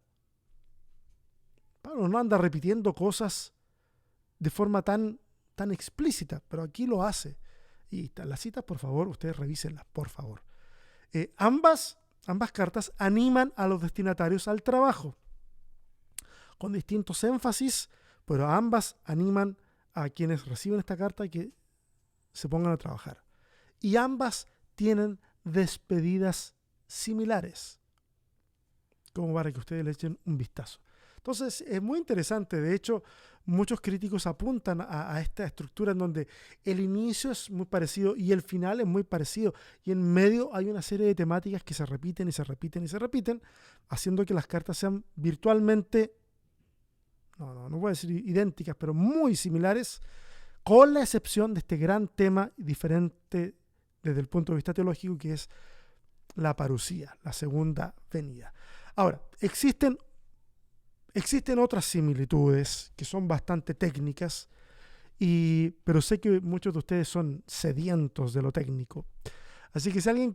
Pablo no anda repitiendo cosas de forma tan explícita, pero aquí lo hace. Y están las citas, por favor, ustedes revísenlas, por favor. Ambas cartas animan a los destinatarios al trabajo, con distintos énfasis, pero ambas animan a quienes reciben esta carta a que se pongan a trabajar. Y ambas tienen despedidas similares, como para que ustedes le echen un vistazo. Entonces es muy interesante. De hecho, muchos críticos apuntan a esta estructura en donde el inicio es muy parecido y el final es muy parecido, y en medio hay una serie de temáticas que se repiten y se repiten y se repiten, haciendo que las cartas sean virtualmente, no voy a decir idénticas, pero muy similares, con la excepción de este gran tema diferente desde el punto de vista teológico, que es la parusía, la segunda venida. Ahora, existen otras similitudes que son bastante técnicas, pero sé que muchos de ustedes son sedientos de lo técnico. Así que si alguien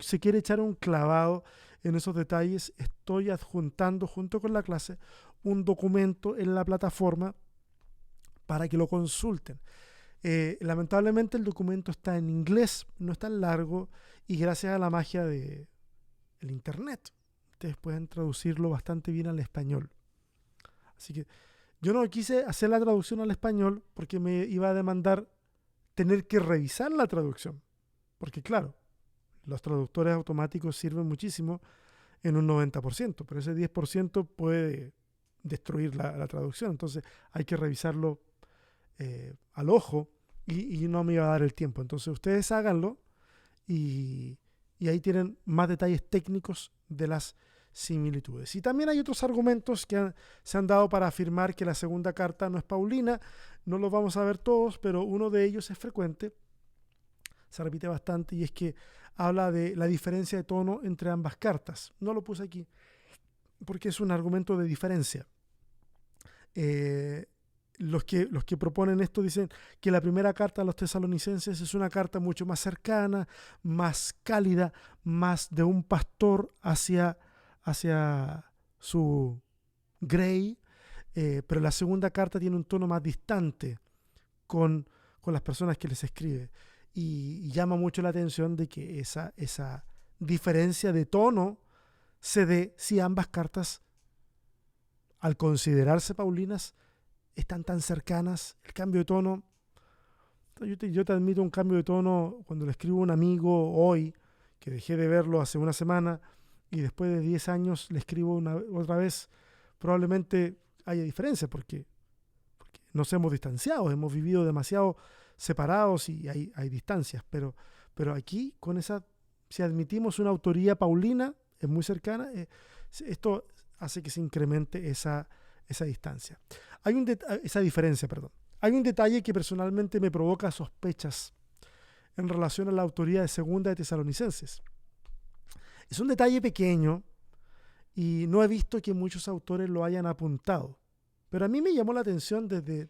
se quiere echar un clavado en esos detalles, estoy adjuntando junto con la clase un documento en la plataforma para que lo consulten. Lamentablemente el documento está en inglés, no es tan largo, y gracias a la magia del internet, ustedes pueden traducirlo bastante bien al español. Así que yo no quise hacer la traducción al español porque me iba a demandar tener que revisar la traducción. Porque claro, los traductores automáticos sirven muchísimo en un 90%, pero ese 10% puede destruir la traducción. Entonces hay que revisarlo al ojo y no me iba a dar el tiempo. Entonces ustedes háganlo y ahí tienen más detalles técnicos de las similitudes. Y también hay otros argumentos que se han dado para afirmar que la segunda carta no es paulina. No los vamos a ver todos, pero uno de ellos es frecuente, se repite bastante, y es que habla de la diferencia de tono entre ambas cartas. No lo puse aquí porque es un argumento de diferencia. Los que proponen esto dicen que la primera carta a los tesalonicenses es una carta mucho más cercana, más cálida, más de un pastor hacia su grey, pero la segunda carta tiene un tono más distante con las personas que les escribe, y llama mucho la atención de que esa diferencia de tono se dé si ambas cartas, al considerarse paulinas, están tan cercanas. El cambio de tono, yo te admito un cambio de tono cuando le escribo a un amigo hoy, que dejé de verlo hace una semana, y después de 10 años le escribo otra vez, probablemente haya diferencia porque nos hemos distanciado, hemos vivido demasiado separados y hay distancias, pero aquí si admitimos una autoría paulina, es muy cercana, esto hace que se incremente esa distancia. Esa diferencia, perdón. Hay un detalle que personalmente me provoca sospechas en relación a la autoría de Segunda de Tesalonicenses. Es un detalle pequeño y no he visto que muchos autores lo hayan apuntado, pero a mí me llamó la atención desde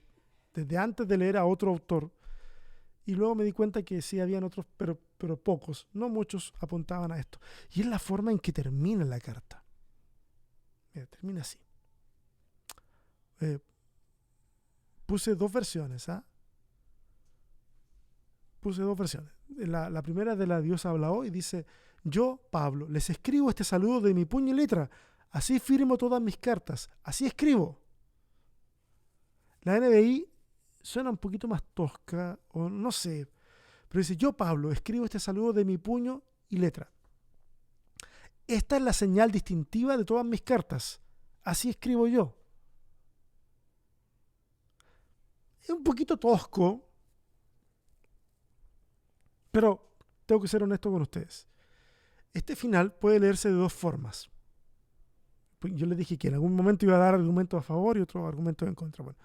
antes de leer a otro autor, y luego me di cuenta que sí habían otros, pero pocos, no muchos apuntaban a esto. Y es la forma en que termina la carta. Mira, termina así. Puse dos versiones. Puse dos versiones. La primera de la Dios habla hoy, dice: yo, Pablo, les escribo este saludo de mi puño y letra. Así firmo todas mis cartas. Así escribo. La NBI suena un poquito más tosca, o no sé. Pero dice: yo, Pablo, escribo este saludo de mi puño y letra. Esta es la señal distintiva de todas mis cartas. Así escribo yo. Es un poquito tosco, pero tengo que ser honesto con ustedes. Este final puede leerse de dos formas. Yo les dije que en algún momento iba a dar argumentos a favor y otro argumento en contra. Bueno,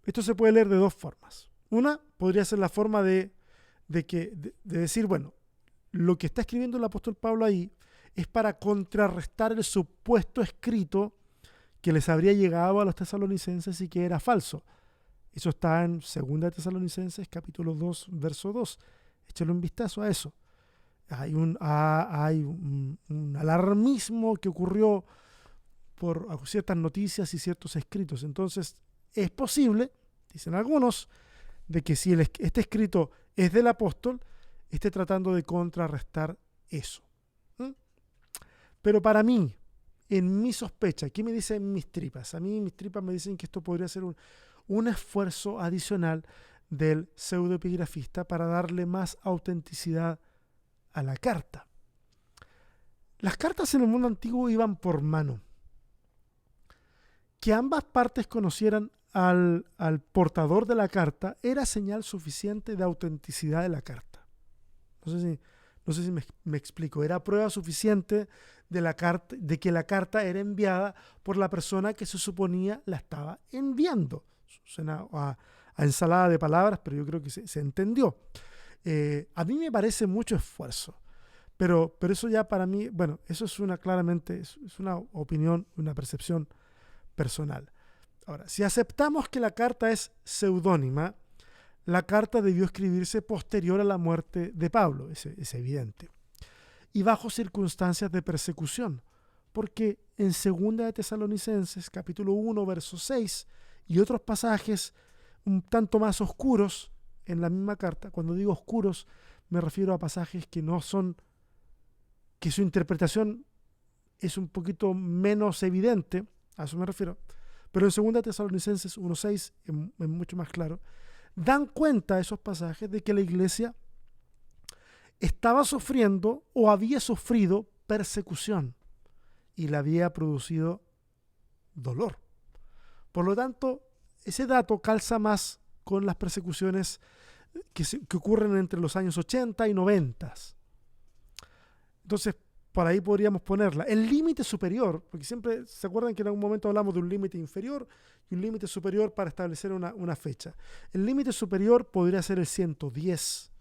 esto se puede leer de dos formas. Una podría ser la forma de decir, bueno, lo que está escribiendo el apóstol Pablo ahí es para contrarrestar el supuesto escrito que les habría llegado a los tesalonicenses y que era falso. Eso está en 2 Tesalonicenses capítulo 2, verso 2. Échale un vistazo a eso. Hay un alarmismo que ocurrió por ciertas noticias y ciertos escritos. Entonces, es posible, dicen algunos, de que si este escrito es del apóstol, esté tratando de contrarrestar eso. ¿Mm? Pero para mí, en mi sospecha, ¿qué me dicen mis tripas? A mí mis tripas me dicen que esto podría ser un esfuerzo adicional del pseudoepigrafista para darle más autenticidad a la carta. Las cartas en el mundo antiguo iban por mano. Que ambas partes conocieran al portador de la carta era señal suficiente de autenticidad de la carta. No sé si me explico. Era prueba suficiente de que la carta era enviada por la persona que se suponía la estaba enviando. Suena a ensalada de palabras, pero yo creo que se entendió. A mí me parece mucho esfuerzo. Pero eso ya para mí, bueno, eso es claramente es una opinión, una percepción personal. Ahora, si aceptamos que la carta es seudónima, la carta debió escribirse posterior a la muerte de Pablo, es evidente, y bajo circunstancias de persecución, porque en 2 de Tesalonicenses, capítulo 1, verso 6, y otros pasajes un tanto más oscuros en la misma carta, cuando digo oscuros, me refiero a pasajes que no son, que su interpretación es un poquito menos evidente, a eso me refiero, pero en 2 Tesalonicenses 1.6 es mucho más claro, dan cuenta esos pasajes de que la iglesia estaba sufriendo o había sufrido persecución y le había producido dolor. Por lo tanto, ese dato calza más con las persecuciones que ocurren entre los años 80 y 90. Entonces, por ahí podríamos ponerla. El límite superior, porque siempre se acuerdan que en algún momento hablamos de un límite inferior y un límite superior para establecer una fecha. El límite superior podría ser el 110.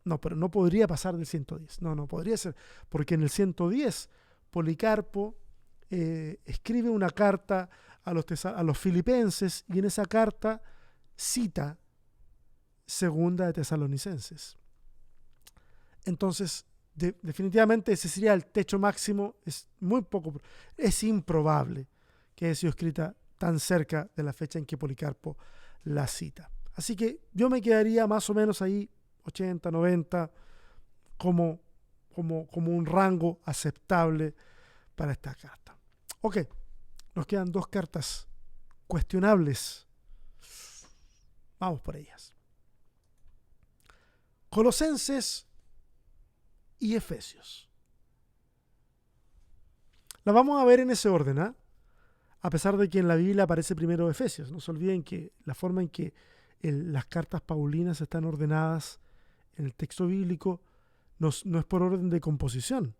No, pero no podría pasar del 110. No podría ser. Porque en el 110, Policarpo escribe una carta a los filipenses y en esa carta cita 2 de Tesalonicenses. Entonces, definitivamente ese sería el techo máximo. Es muy poco, es improbable que haya sido escrita tan cerca de la fecha en que Policarpo la cita. Así que yo me quedaría más o menos ahí 80, 90 como un rango aceptable para esta carta. Ok, nos quedan 2 cartas cuestionables. Vamos por ellas. Colosenses y Efesios. La vamos a ver en ese orden, ¿eh? A pesar de que en la Biblia aparece primero Efesios. No se olviden que la forma en que las cartas paulinas están ordenadas en el texto bíblico no es por orden de composición.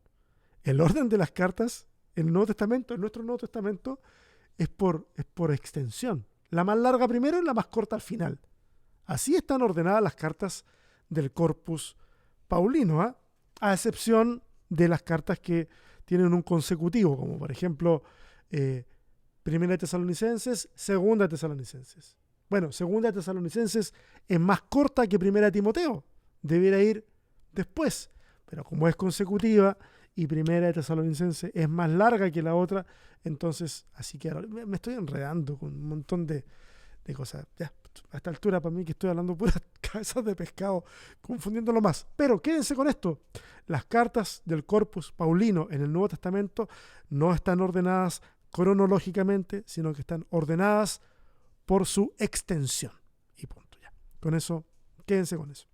El orden de las cartas en el Nuevo Testamento, en nuestro Nuevo Testamento, es por extensión. La más larga primero y la más corta al final. Así están ordenadas las cartas del corpus paulino, ¿eh? A excepción de las cartas que tienen un consecutivo, como por ejemplo 1 Tesalonicenses, 2 Tesalonicenses. Bueno, 2 Tesalonicenses es más corta que 1 Timoteo, debiera ir después, pero como es consecutiva y 1 Tesalonicenses es más larga que la otra, entonces así que ahora me estoy enredando con un montón de cosas. Ya, a esta altura para mí que estoy hablando puras cabezas de pescado, confundiéndolo más. Pero quédense con esto. Las cartas del corpus paulino en el Nuevo Testamento no están ordenadas cronológicamente, sino que están ordenadas por su extensión. Y punto. Ya. Con eso, quédense con eso.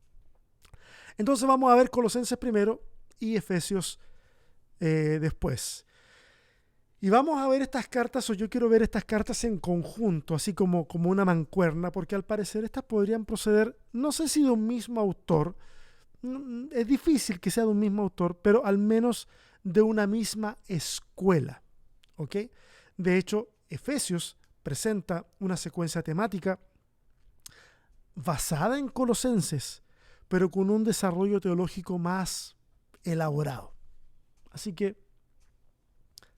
Entonces vamos a ver Colosenses primero y Efesios después. Y vamos a ver estas cartas, o yo quiero ver estas cartas en conjunto, así como una mancuerna, porque al parecer estas podrían proceder, no sé si de un mismo autor, es difícil que sea de un mismo autor, pero al menos de una misma escuela. ¿Ok? De hecho, Efesios presenta una secuencia temática basada en Colosenses, pero con un desarrollo teológico más elaborado. Así que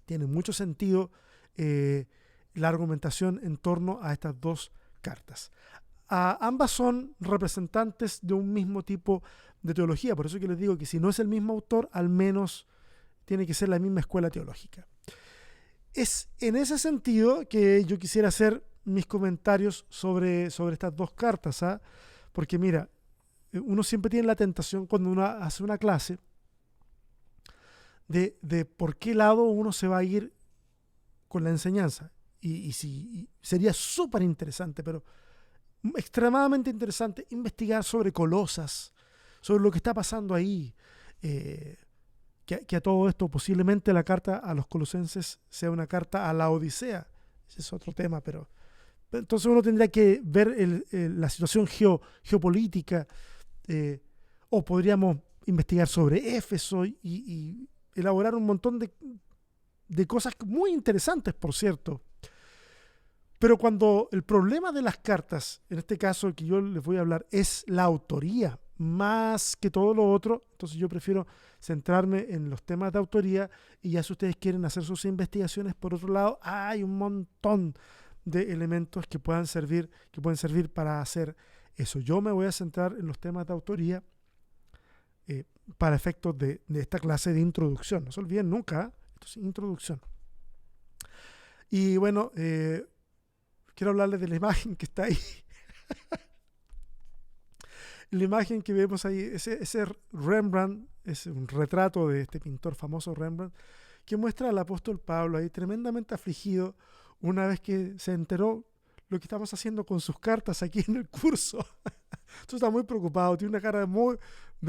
tiene mucho sentido la argumentación en torno a estas 2 cartas. Ambas son representantes de un mismo tipo de teología, por eso que les digo que si no es el mismo autor, al menos tiene que ser la misma escuela teológica. Es en ese sentido que yo quisiera hacer mis comentarios sobre estas 2 cartas, Porque mira, uno siempre tiene la tentación cuando uno hace una clase de por qué lado uno se va a ir con la enseñanza. Y sería súper interesante, pero extremadamente interesante investigar sobre Colosas, sobre lo que está pasando ahí. Que a todo esto posiblemente la carta a los colosenses sea una carta a la Odisea. Ese es otro tema, pero entonces uno tendría que ver la situación geopolítica, o podríamos investigar sobre Éfeso y elaborar un montón de cosas muy interesantes, por cierto. Pero cuando el problema de las cartas, en este caso que yo les voy a hablar, es la autoría, más que todo lo otro, entonces yo prefiero centrarme en los temas de autoría, y ya si ustedes quieren hacer sus investigaciones, por otro lado, hay un montón de elementos que pueden servir para hacer eso. Yo me voy a centrar en los temas de autoría para efectos de esta clase de introducción. No se olviden nunca, esto es introducción. Y bueno, quiero hablarles de la imagen que está ahí. La imagen que vemos ahí, ese Rembrandt, es un retrato de este pintor famoso Rembrandt, que muestra al apóstol Pablo ahí tremendamente afligido una vez que se enteró lo que estamos haciendo con sus cartas aquí en el curso. Entonces está muy preocupado, tiene una cara de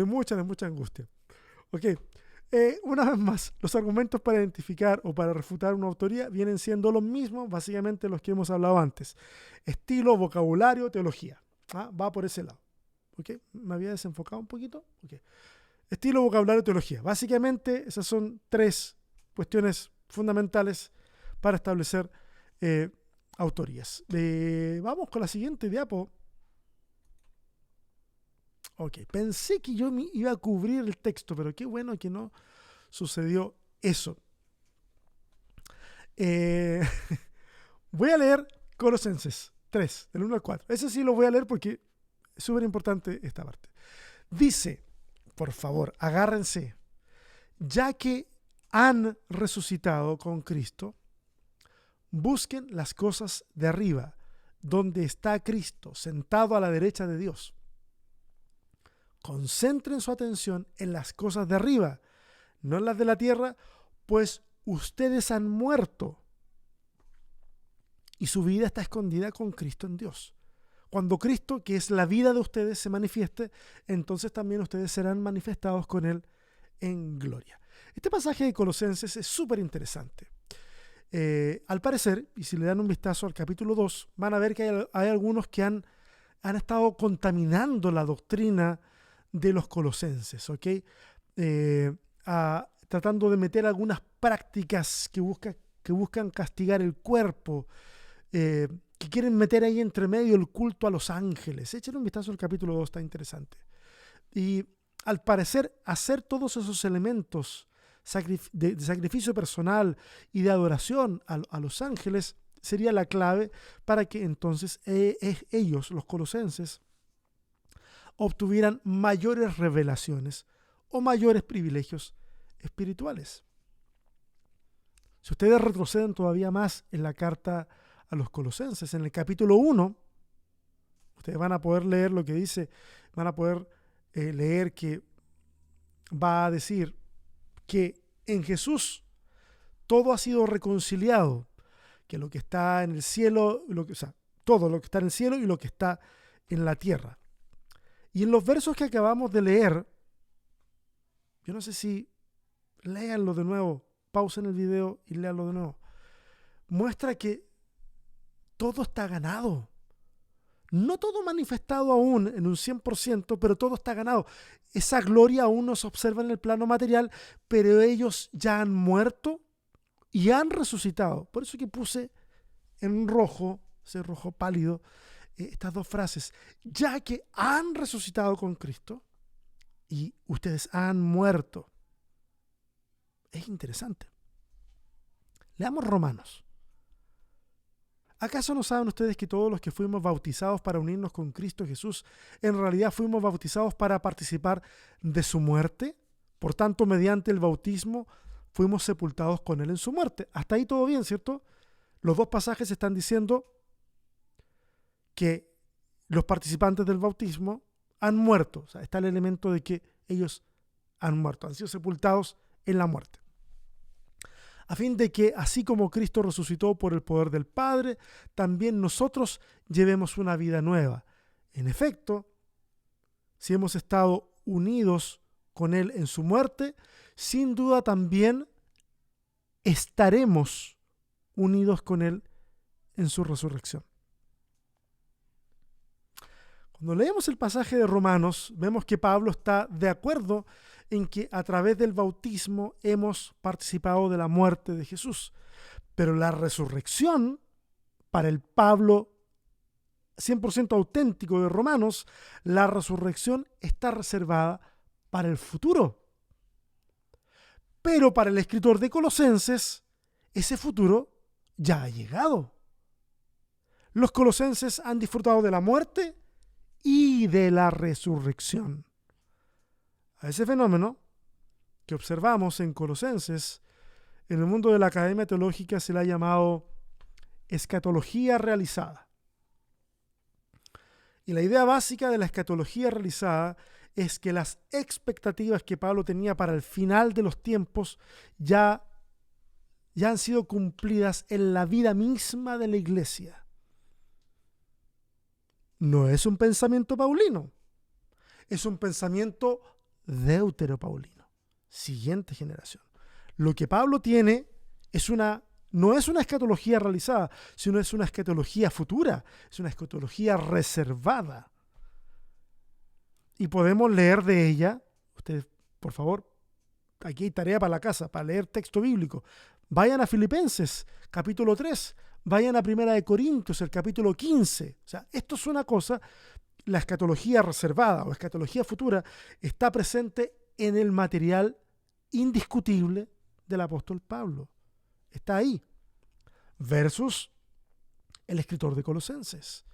mucha angustia. Ok, una vez más, los argumentos para identificar o para refutar una autoría vienen siendo los mismos, básicamente los que hemos hablado antes. Estilo, vocabulario, teología. Va por ese lado. ¿Okay? ¿Me había desenfocado un poquito? Okay. Estilo, vocabulario, teología. Básicamente esas son tres cuestiones fundamentales para establecer autorías. Vamos con la siguiente diapo. Ok, pensé que yo me iba a cubrir el texto, pero qué bueno que no sucedió eso. Voy a leer Colosenses 3, del 1 al 4. Ese sí lo voy a leer porque es súper importante esta parte. Dice, por favor, agárrense, ya que han resucitado con Cristo, busquen las cosas de arriba, donde está Cristo, sentado a la derecha de Dios. Concentren su atención en las cosas de arriba, no en las de la tierra, pues ustedes han muerto y su vida está escondida con Cristo en Dios. Cuando Cristo, que es la vida de ustedes, se manifieste, entonces también ustedes serán manifestados con Él en gloria. Este pasaje de Colosenses es súper interesante. Al parecer, y si le dan un vistazo al capítulo 2, van a ver que hay algunos que han estado contaminando la doctrina de los colosenses, ¿ok? Tratando de meter algunas prácticas que buscan castigar el cuerpo, que quieren meter ahí entre medio el culto a los ángeles. Échenle un vistazo al capítulo 2, está interesante. Y al parecer, hacer todos esos elementos de sacrificio personal y de adoración a los ángeles sería la clave para que entonces ellos, los colosenses, obtuvieran mayores revelaciones o mayores privilegios espirituales. Si ustedes retroceden todavía más en la carta a los colosenses, en el capítulo 1, ustedes van a poder leer lo que dice, van a poder leer que va a decir que en Jesús todo ha sido reconciliado, que lo que está en el cielo, todo lo que está en el cielo y lo que está en la tierra. Y en los versos que acabamos de leer, yo no sé si léanlo de nuevo, pausen el video y léanlo de nuevo, muestra que todo está ganado. No todo manifestado aún en un 100%, pero todo está ganado. Esa gloria aún no se observa en el plano material, pero ellos ya han muerto y han resucitado. Por eso que puse en rojo, ese rojo pálido, estas dos frases. Ya que han resucitado con Cristo y ustedes han muerto. Es interesante. Leamos Romanos. ¿Acaso no saben ustedes que todos los que fuimos bautizados para unirnos con Cristo Jesús, en realidad fuimos bautizados para participar de su muerte? Por tanto, mediante el bautismo fuimos sepultados con Él en su muerte. Hasta ahí todo bien, ¿cierto? Los dos pasajes están diciendo que los participantes del bautismo han muerto. O sea, está el elemento de que ellos han muerto, han sido sepultados en la muerte. A fin de que, así como Cristo resucitó por el poder del Padre, también nosotros llevemos una vida nueva. En efecto, si hemos estado unidos con Él en su muerte, sin duda también estaremos unidos con Él en su resurrección. Cuando leemos el pasaje de Romanos, vemos que Pablo está de acuerdo en que a través del bautismo hemos participado de la muerte de Jesús. Pero la resurrección, para el Pablo 100% auténtico de Romanos, la resurrección está reservada para el futuro. Pero para el escritor de Colosenses, ese futuro ya ha llegado. Los colosenses han disfrutado de la muerte y de la resurrección. A ese fenómeno que observamos en Colosenses, en el mundo de la academia teológica se le ha llamado escatología realizada. Y la idea básica de la escatología realizada es que las expectativas que Pablo tenía para el final de los tiempos ya han sido cumplidas en la vida misma de la iglesia. No es un pensamiento paulino, es un pensamiento deuteropaulino, siguiente generación. Lo que Pablo tiene no es una escatología realizada, sino es una escatología futura, es una escatología reservada. Y podemos leer de ella, ustedes, por favor, aquí hay tarea para la casa, para leer texto bíblico. Vayan a Filipenses, capítulo 3, vayan a Primera de Corintios, el capítulo 15. O sea, esto es una cosa. La escatología reservada o escatología futura está presente en el material indiscutible del apóstol Pablo. Está ahí. Versus el escritor de Colosenses,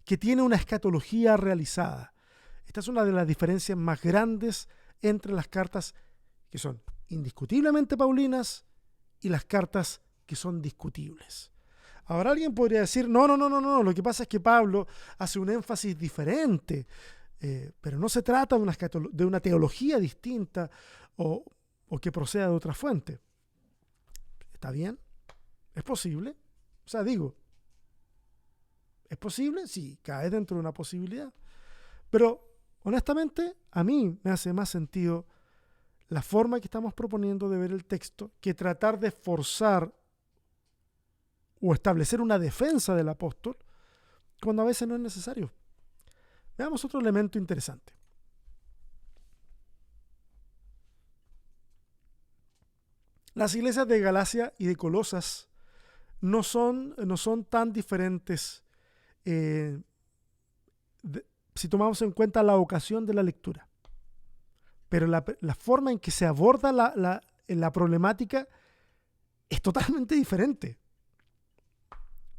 que tiene una escatología realizada. Esta es una de las diferencias más grandes entre las cartas que son indiscutiblemente paulinas y las cartas que son discutibles. Ahora alguien podría decir, no, lo que pasa es que Pablo hace un énfasis diferente, pero no se trata de una teología distinta o que proceda de otra fuente. ¿Está bien? ¿Es posible? O sea, digo, ¿es posible? Sí, cae dentro de una posibilidad. Pero, honestamente, a mí me hace más sentido la forma que estamos proponiendo de ver el texto que tratar de forzar o establecer una defensa del apóstol cuando a veces no es necesario. Veamos otro elemento interesante. Las iglesias de Galacia y de Colosas no son tan diferentes si tomamos en cuenta la ocasión de la lectura. Pero la forma en que se aborda la problemática es totalmente diferente.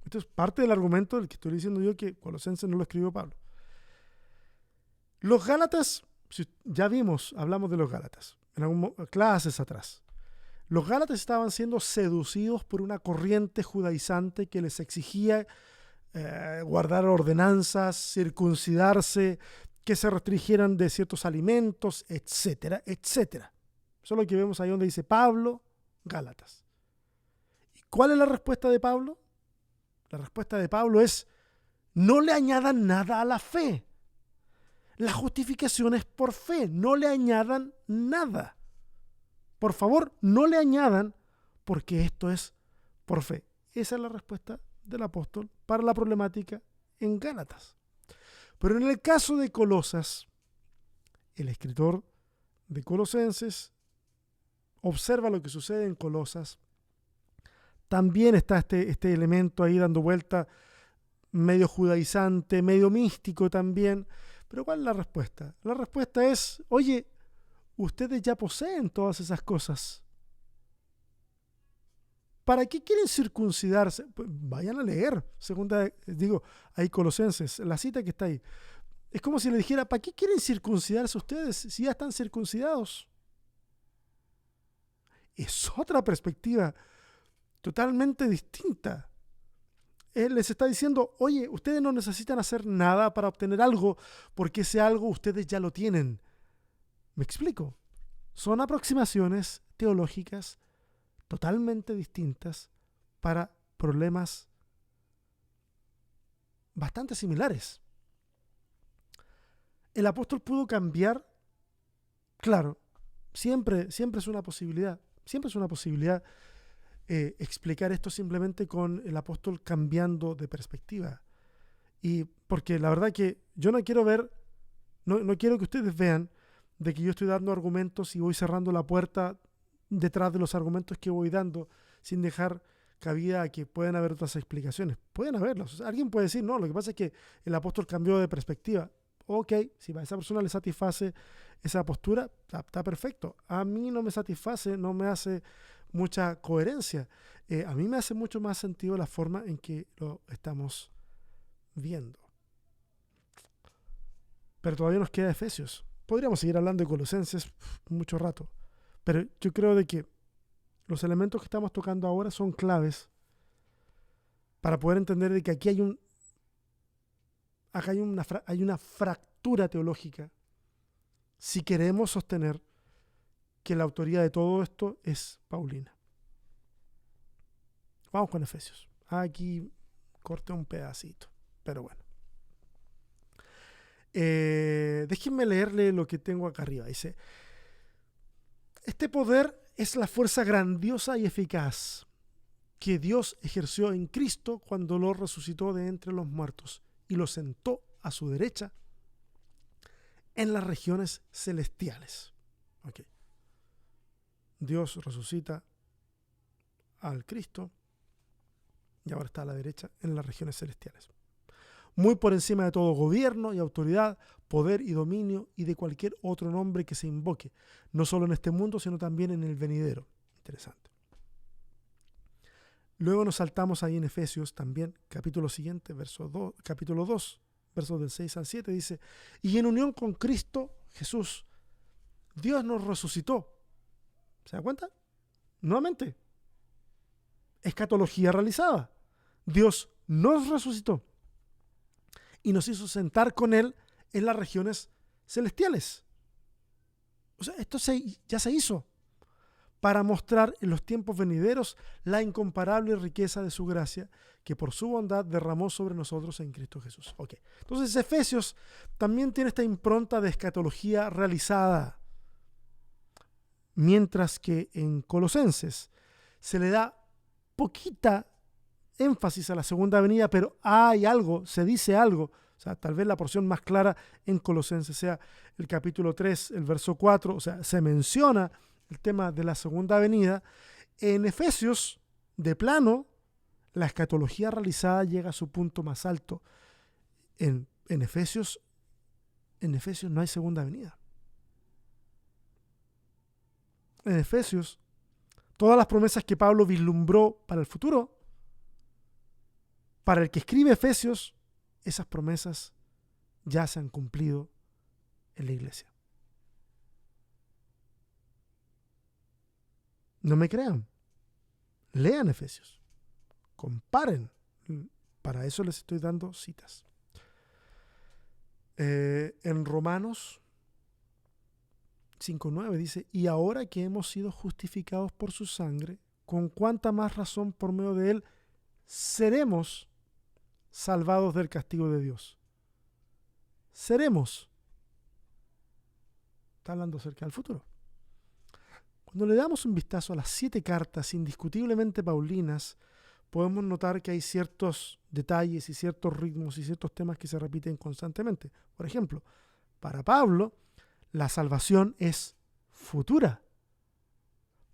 Esto es parte del argumento del que estoy diciendo yo que Colosenses no lo escribió Pablo. Los Gálatas, ya hablamos de los Gálatas en algunas clases atrás. Los Gálatas estaban siendo seducidos por una corriente judaizante que les exigía guardar ordenanzas, circuncidarse, que se restringieran de ciertos alimentos, etcétera, etcétera. Eso es lo que vemos ahí donde dice Pablo, Gálatas. ¿Y cuál es la respuesta de Pablo? La respuesta de Pablo es: no le añadan nada a la fe. La justificación es por fe, no le añadan nada. Por favor, no le añadan, porque esto es por fe. Esa es la respuesta del apóstol para la problemática en Gálatas. Pero en el caso de Colosas, el escritor de Colosenses observa lo que sucede en Colosas. También está este elemento ahí dando vuelta, medio judaizante, medio místico también. Pero ¿cuál es la respuesta? La respuesta es: oye, ustedes ya poseen todas esas cosas. ¿Para qué quieren circuncidarse? Pues vayan a leer. Ahí Colosenses, la cita que está ahí. Es como si le dijera: ¿para qué quieren circuncidarse ustedes si ya están circuncidados? Es otra perspectiva totalmente distinta. Él les está diciendo, oye, ustedes no necesitan hacer nada para obtener algo, porque ese algo ustedes ya lo tienen. ¿Me explico? Son aproximaciones teológicas totalmente distintas para problemas bastante similares. El apóstol pudo cambiar, claro, siempre es una posibilidad, explicar esto simplemente con el apóstol cambiando de perspectiva. Y porque la verdad que yo no quiero ver, no quiero que ustedes vean de que yo estoy dando argumentos y voy cerrando la puerta detrás de los argumentos que voy dando sin dejar cabida a que puedan haber otras explicaciones. Pueden haberlas. O sea, alguien puede decir, no, lo que pasa es que el apóstol cambió de perspectiva. Ok, si a esa persona le satisface esa postura, está perfecto. A mí no me satisface, no me hace mucha coherencia. A mí me hace mucho más sentido la forma en que lo estamos viendo. Pero todavía nos queda Efesios. Podríamos seguir hablando de Colosenses mucho rato. Pero yo creo de que los elementos que estamos tocando ahora son claves para poder entender de que aquí hay una fractura teológica si queremos sostener que la autoría de todo esto es Paulina. Vamos con Efesios. Aquí corté un pedacito, pero bueno. Déjenme leerle lo que tengo acá arriba. Dice, este poder es la fuerza grandiosa y eficaz que Dios ejerció en Cristo cuando lo resucitó de entre los muertos y lo sentó a su derecha en las regiones celestiales. Okay. Dios resucita al Cristo y ahora está a la derecha en las regiones celestiales. Muy por encima de todo gobierno y autoridad, poder y dominio y de cualquier otro nombre que se invoque, no solo en este mundo, sino también en el venidero. Interesante. Luego nos saltamos ahí en Efesios también, capítulo siguiente, capítulo 2, versos del 6 al 7, dice, y en unión con Cristo Jesús, Dios nos resucitó. ¿Se da cuenta? Nuevamente, escatología realizada. Dios nos resucitó y nos hizo sentar con Él en las regiones celestiales. O sea, esto ya se hizo para mostrar en los tiempos venideros la incomparable riqueza de su gracia que por su bondad derramó sobre nosotros en Cristo Jesús. Okay. Entonces Efesios también tiene esta impronta de escatología realizada, mientras que en Colosenses se le da poquita énfasis a la segunda venida, pero hay algo, se dice algo. O sea, tal vez la porción más clara en Colosenses sea el capítulo 3, el verso 4, o sea, se menciona el tema de la segunda venida. En Efesios, de plano, la escatología realizada llega a su punto más alto. En Efesios no hay segunda venida. En Efesios, todas las promesas que Pablo vislumbró para el futuro, para el que escribe Efesios, esas promesas ya se han cumplido en la iglesia. No me crean. Lean Efesios. Comparen. Para eso les estoy dando citas. En Romanos 5:9 dice, y ahora que hemos sido justificados por su sangre, con cuánta más razón por medio de él seremos salvados del castigo de Dios. Seremos. Está hablando acerca del futuro. Cuando le damos un vistazo a las 7 cartas indiscutiblemente paulinas, podemos notar que hay ciertos detalles y ciertos ritmos y ciertos temas que se repiten constantemente. Por ejemplo, para Pablo, la salvación es futura.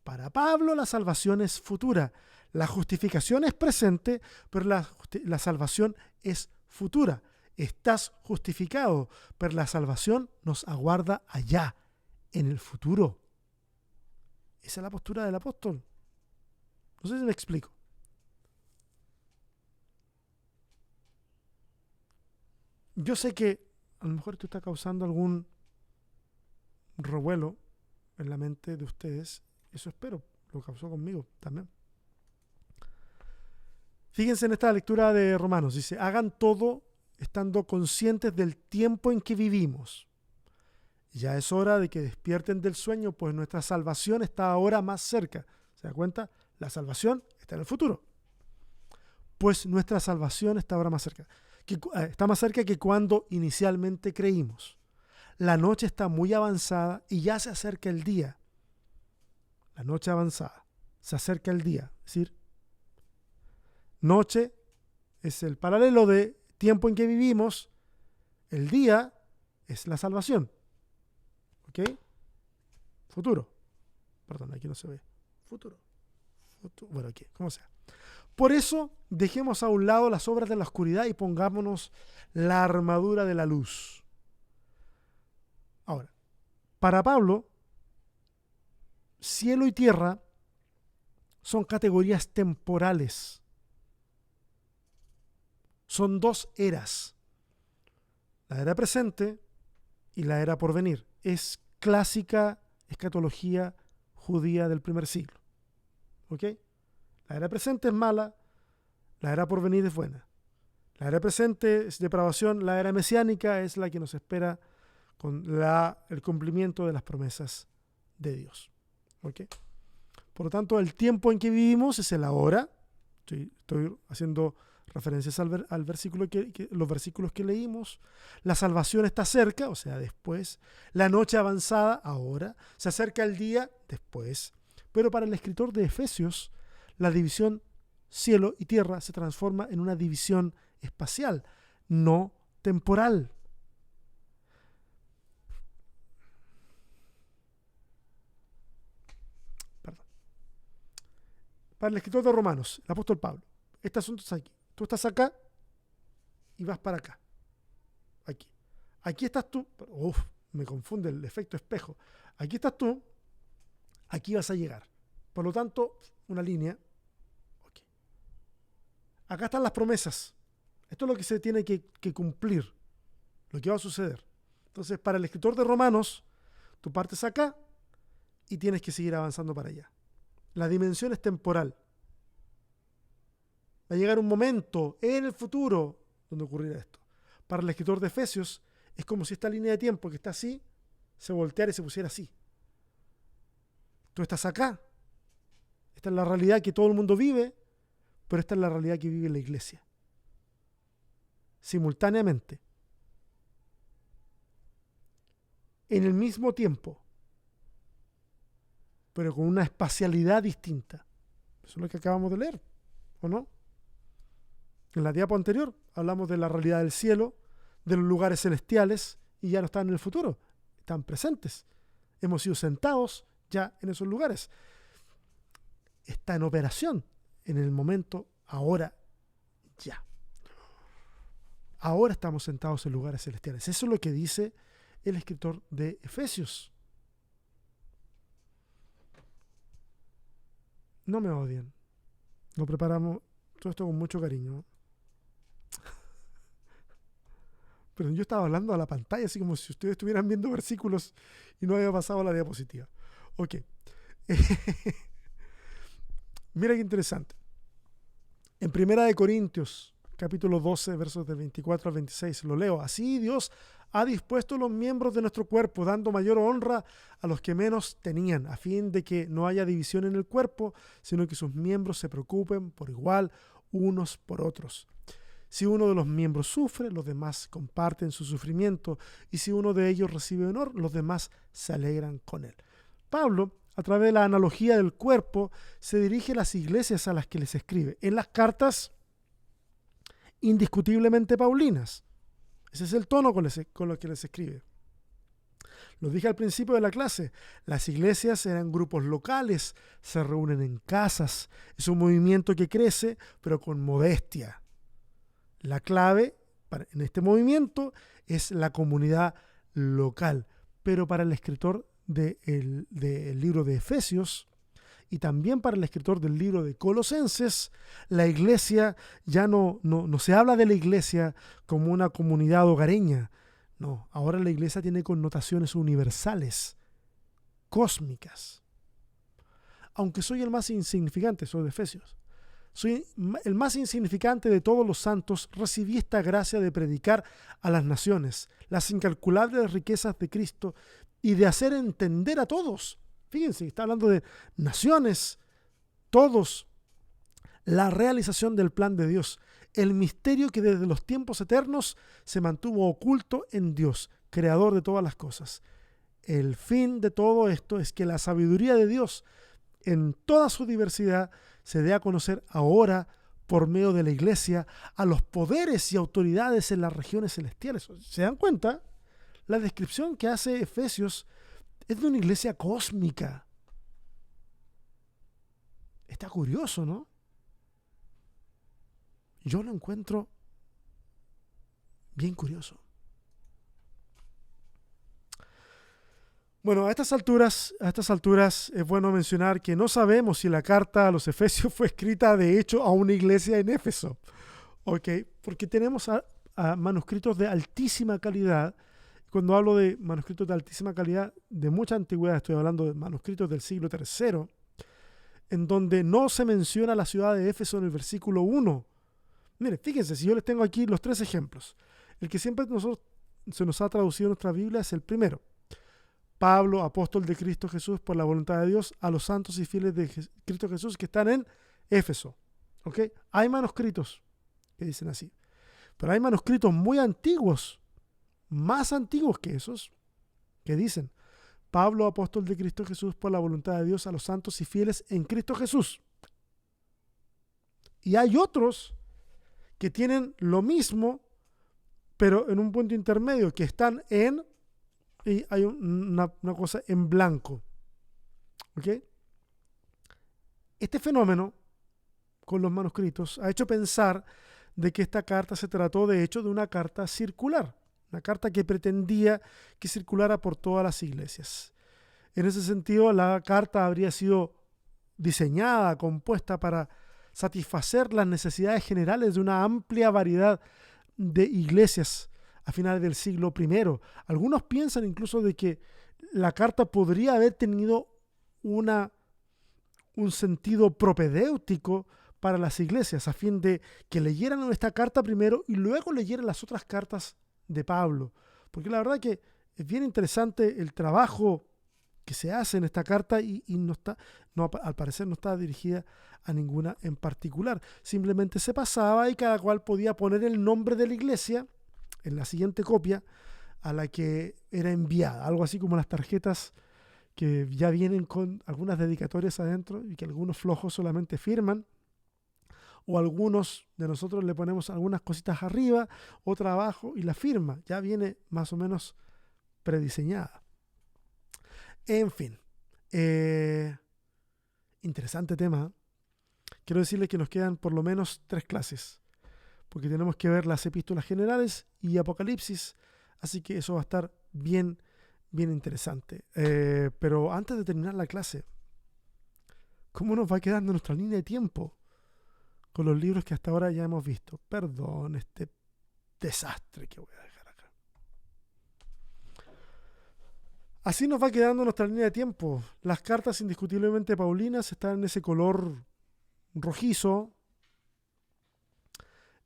Para Pablo, la salvación es futura. La justificación es presente, pero la salvación es futura. Estás justificado, pero la salvación nos aguarda allá, en el futuro. Esa es la postura del apóstol. No sé si me explico. Yo sé que a lo mejor esto está causando algún revuelo en la mente de ustedes. Eso espero. Lo causó conmigo también. Fíjense en esta lectura de Romanos. Dice, hagan todo estando conscientes del tiempo en que vivimos. Ya es hora de que despierten del sueño, pues nuestra salvación está ahora más cerca. ¿Se da cuenta? La salvación está en el futuro. Pues nuestra salvación está ahora más cerca. Está más cerca que cuando inicialmente creímos. La noche está muy avanzada y ya se acerca el día. La noche avanzada. Se acerca el día. Es decir, noche es el paralelo de tiempo en que vivimos. El día es la salvación. ¿Ok? Futuro. Perdón, aquí no se ve. Futuro. Bueno, aquí, como sea. Por eso, dejemos a un lado las obras de la oscuridad y pongámonos la armadura de la luz. Ahora, para Pablo, cielo y tierra son categorías temporales. Son dos eras. La era presente y la era por venir. Es clásica escatología judía del primer siglo. ¿Ok? La era presente es mala, la era por venir es buena. La era presente es depravación, la era mesiánica es la que nos espera con el cumplimiento de las promesas de Dios. ¿Ok? Por lo tanto, el tiempo en que vivimos es el ahora. Estoy haciendo referencias al versículo los versículos que leímos. La salvación está cerca, o sea, después. La noche avanzada, ahora. Se acerca el día, después. Pero para el escritor de Efesios, la división cielo y tierra se transforma en una división espacial, no temporal. Perdón. Para el escritor de Romanos, el apóstol Pablo, este asunto está aquí. Tú estás acá y vas para acá. Aquí. Aquí estás tú. Uf, me confunde el efecto espejo. Aquí estás tú. Aquí vas a llegar. Por lo tanto, una línea. Okay. Acá están las promesas. Esto es lo que se tiene que cumplir. Lo que va a suceder. Entonces, para el escritor de Romanos, tú partes acá y tienes que seguir avanzando para allá. La dimensión es temporal. Va a llegar un momento en el futuro donde ocurrirá esto. Para el escritor de Efesios, es como si esta línea de tiempo que está así, se volteara y se pusiera así. Tú estás acá. Esta es la realidad que todo el mundo vive, pero esta es la realidad que vive la iglesia. Simultáneamente. En el mismo tiempo, pero con una espacialidad distinta. Eso es lo que acabamos de leer, ¿o no? En la diapo anterior hablamos de la realidad del cielo, de los lugares celestiales, y ya no están en el futuro, están presentes. Hemos sido sentados ya en esos lugares. Está en operación en el momento, ahora, ya. Ahora estamos sentados en lugares celestiales. Eso es lo que dice el escritor de Efesios. No me odien. Lo preparamos todo esto con mucho cariño. Pero yo estaba hablando a la pantalla, así como si ustedes estuvieran viendo versículos y no había pasado a la diapositiva. Ok. Mira qué interesante. En 1 Corintios, capítulo 12, versos del 24 al 26, lo leo. Así Dios ha dispuesto los miembros de nuestro cuerpo, dando mayor honra a los que menos tenían, a fin de que no haya división en el cuerpo, sino que sus miembros se preocupen por igual unos por otros. Si uno de los miembros sufre, los demás comparten su sufrimiento, y si uno de ellos recibe honor, los demás se alegran con él. Pablo, a través de la analogía del cuerpo, se dirige a las iglesias a las que les escribe. En las cartas indiscutiblemente paulinas. Ese es el tono con lo que les escribe. Lo dije al principio de la clase, las iglesias eran grupos locales, se reúnen en casas, es un movimiento que crece, pero con modestia. La clave en este movimiento es la comunidad local, pero para el escritor del libro de Efesios y también para el escritor del libro de Colosenses, la iglesia ya no se habla de la iglesia como una comunidad hogareña. No, ahora la iglesia tiene connotaciones universales, cósmicas. Aunque soy el más insignificante, soy de Efesios. soy el más insignificante de todos los santos, recibí esta gracia de predicar a las naciones las incalculables riquezas de Cristo y de hacer entender a todos. Fíjense, está hablando de naciones, todos, la realización del plan de Dios, el misterio que desde los tiempos eternos se mantuvo oculto en Dios, creador de todas las cosas. El fin de todo esto es que la sabiduría de Dios en toda su diversidad se dé a conocer ahora por medio de la iglesia a los poderes y autoridades en las regiones celestiales. ¿Se dan cuenta? La descripción que hace Efesios es de una iglesia cósmica. Está curioso, ¿no? Yo lo encuentro bien curioso. Bueno, a estas alturas es bueno mencionar que no sabemos si la carta a los Efesios fue escrita de hecho a una iglesia en Éfeso. ¿Ok? Porque tenemos a manuscritos de altísima calidad. Cuando hablo de manuscritos de altísima calidad, de mucha antigüedad, estoy hablando de manuscritos del siglo III, en donde no se menciona la ciudad de Éfeso en el versículo 1. Mire, fíjense, si yo les tengo aquí los 3 ejemplos. El que siempre se nos ha traducido en nuestra Biblia es el primero. Pablo, apóstol de Cristo Jesús, por la voluntad de Dios, a los santos y fieles de Cristo Jesús que están en Éfeso. ¿Ok? Hay manuscritos que dicen así. Pero hay manuscritos muy antiguos, más antiguos que esos, que dicen: Pablo, apóstol de Cristo Jesús, por la voluntad de Dios, a los santos y fieles en Cristo Jesús. Y hay otros que tienen lo mismo, pero en un punto intermedio, que están en, y hay una cosa en blanco. ¿Ok? Este fenómeno con los manuscritos ha hecho pensar de que esta carta se trató de hecho de una carta circular, una carta que pretendía que circulara por todas las iglesias. En ese sentido, la carta habría sido diseñada, compuesta para satisfacer las necesidades generales de una amplia variedad de iglesias a finales del siglo I. Algunos piensan incluso de que la carta podría haber tenido un sentido propedéutico para las iglesias, a fin de que leyeran esta carta primero y luego leyeran las otras cartas de Pablo. Porque la verdad que es bien interesante el trabajo que se hace en esta carta y al parecer no está dirigida a ninguna en particular. Simplemente se pasaba y cada cual podía poner el nombre de la iglesia en la siguiente copia a la que era enviada. Algo así como las tarjetas que ya vienen con algunas dedicatorias adentro y que algunos flojos solamente firman, o algunos de nosotros le ponemos algunas cositas arriba, otra abajo y la firma ya viene más o menos prediseñada. En fin, interesante tema. Quiero decirles que nos quedan por lo menos 3 clases, porque tenemos que ver las epístolas generales y Apocalipsis, así que eso va a estar bien interesante. Pero antes de terminar la clase, ¿cómo nos va quedando nuestra línea de tiempo con los libros que hasta ahora ya hemos visto? Perdón, este desastre que voy a dejar acá. Así nos va quedando nuestra línea de tiempo. Las cartas indiscutiblemente paulinas están en ese color rojizo.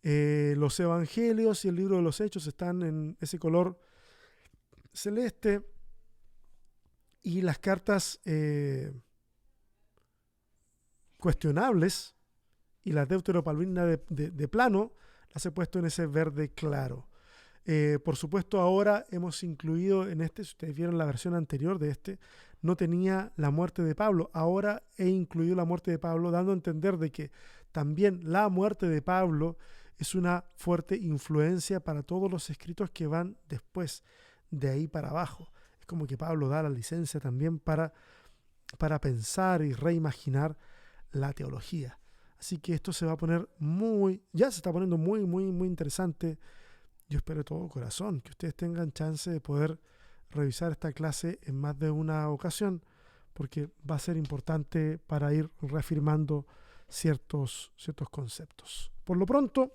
Los evangelios y el libro de los hechos están en ese color celeste. Y las cartas cuestionables y las deuteropaulinas de plano las he puesto en ese verde claro. Por supuesto, ahora hemos incluido en este, si ustedes vieron la versión anterior de este, no tenía la muerte de Pablo. Ahora he incluido la muerte de Pablo, dando a entender de que también la muerte de Pablo es una fuerte influencia para todos los escritos que van después, de ahí para abajo. Es como que Pablo da la licencia también para pensar y reimaginar la teología. Así que esto se va a poner ya se está poniendo muy interesante. Yo espero de todo corazón que ustedes tengan chance de poder revisar esta clase en más de una ocasión, porque va a ser importante para ir reafirmando ciertos conceptos. Por lo pronto,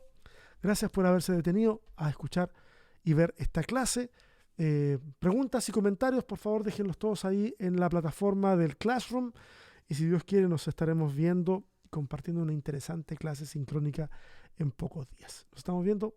gracias por haberse detenido a escuchar y ver esta clase. Preguntas y comentarios, por favor, déjenlos todos ahí en la plataforma del Classroom. Y si Dios quiere, nos estaremos viendo compartiendo una interesante clase sincrónica en pocos días. Nos estamos viendo.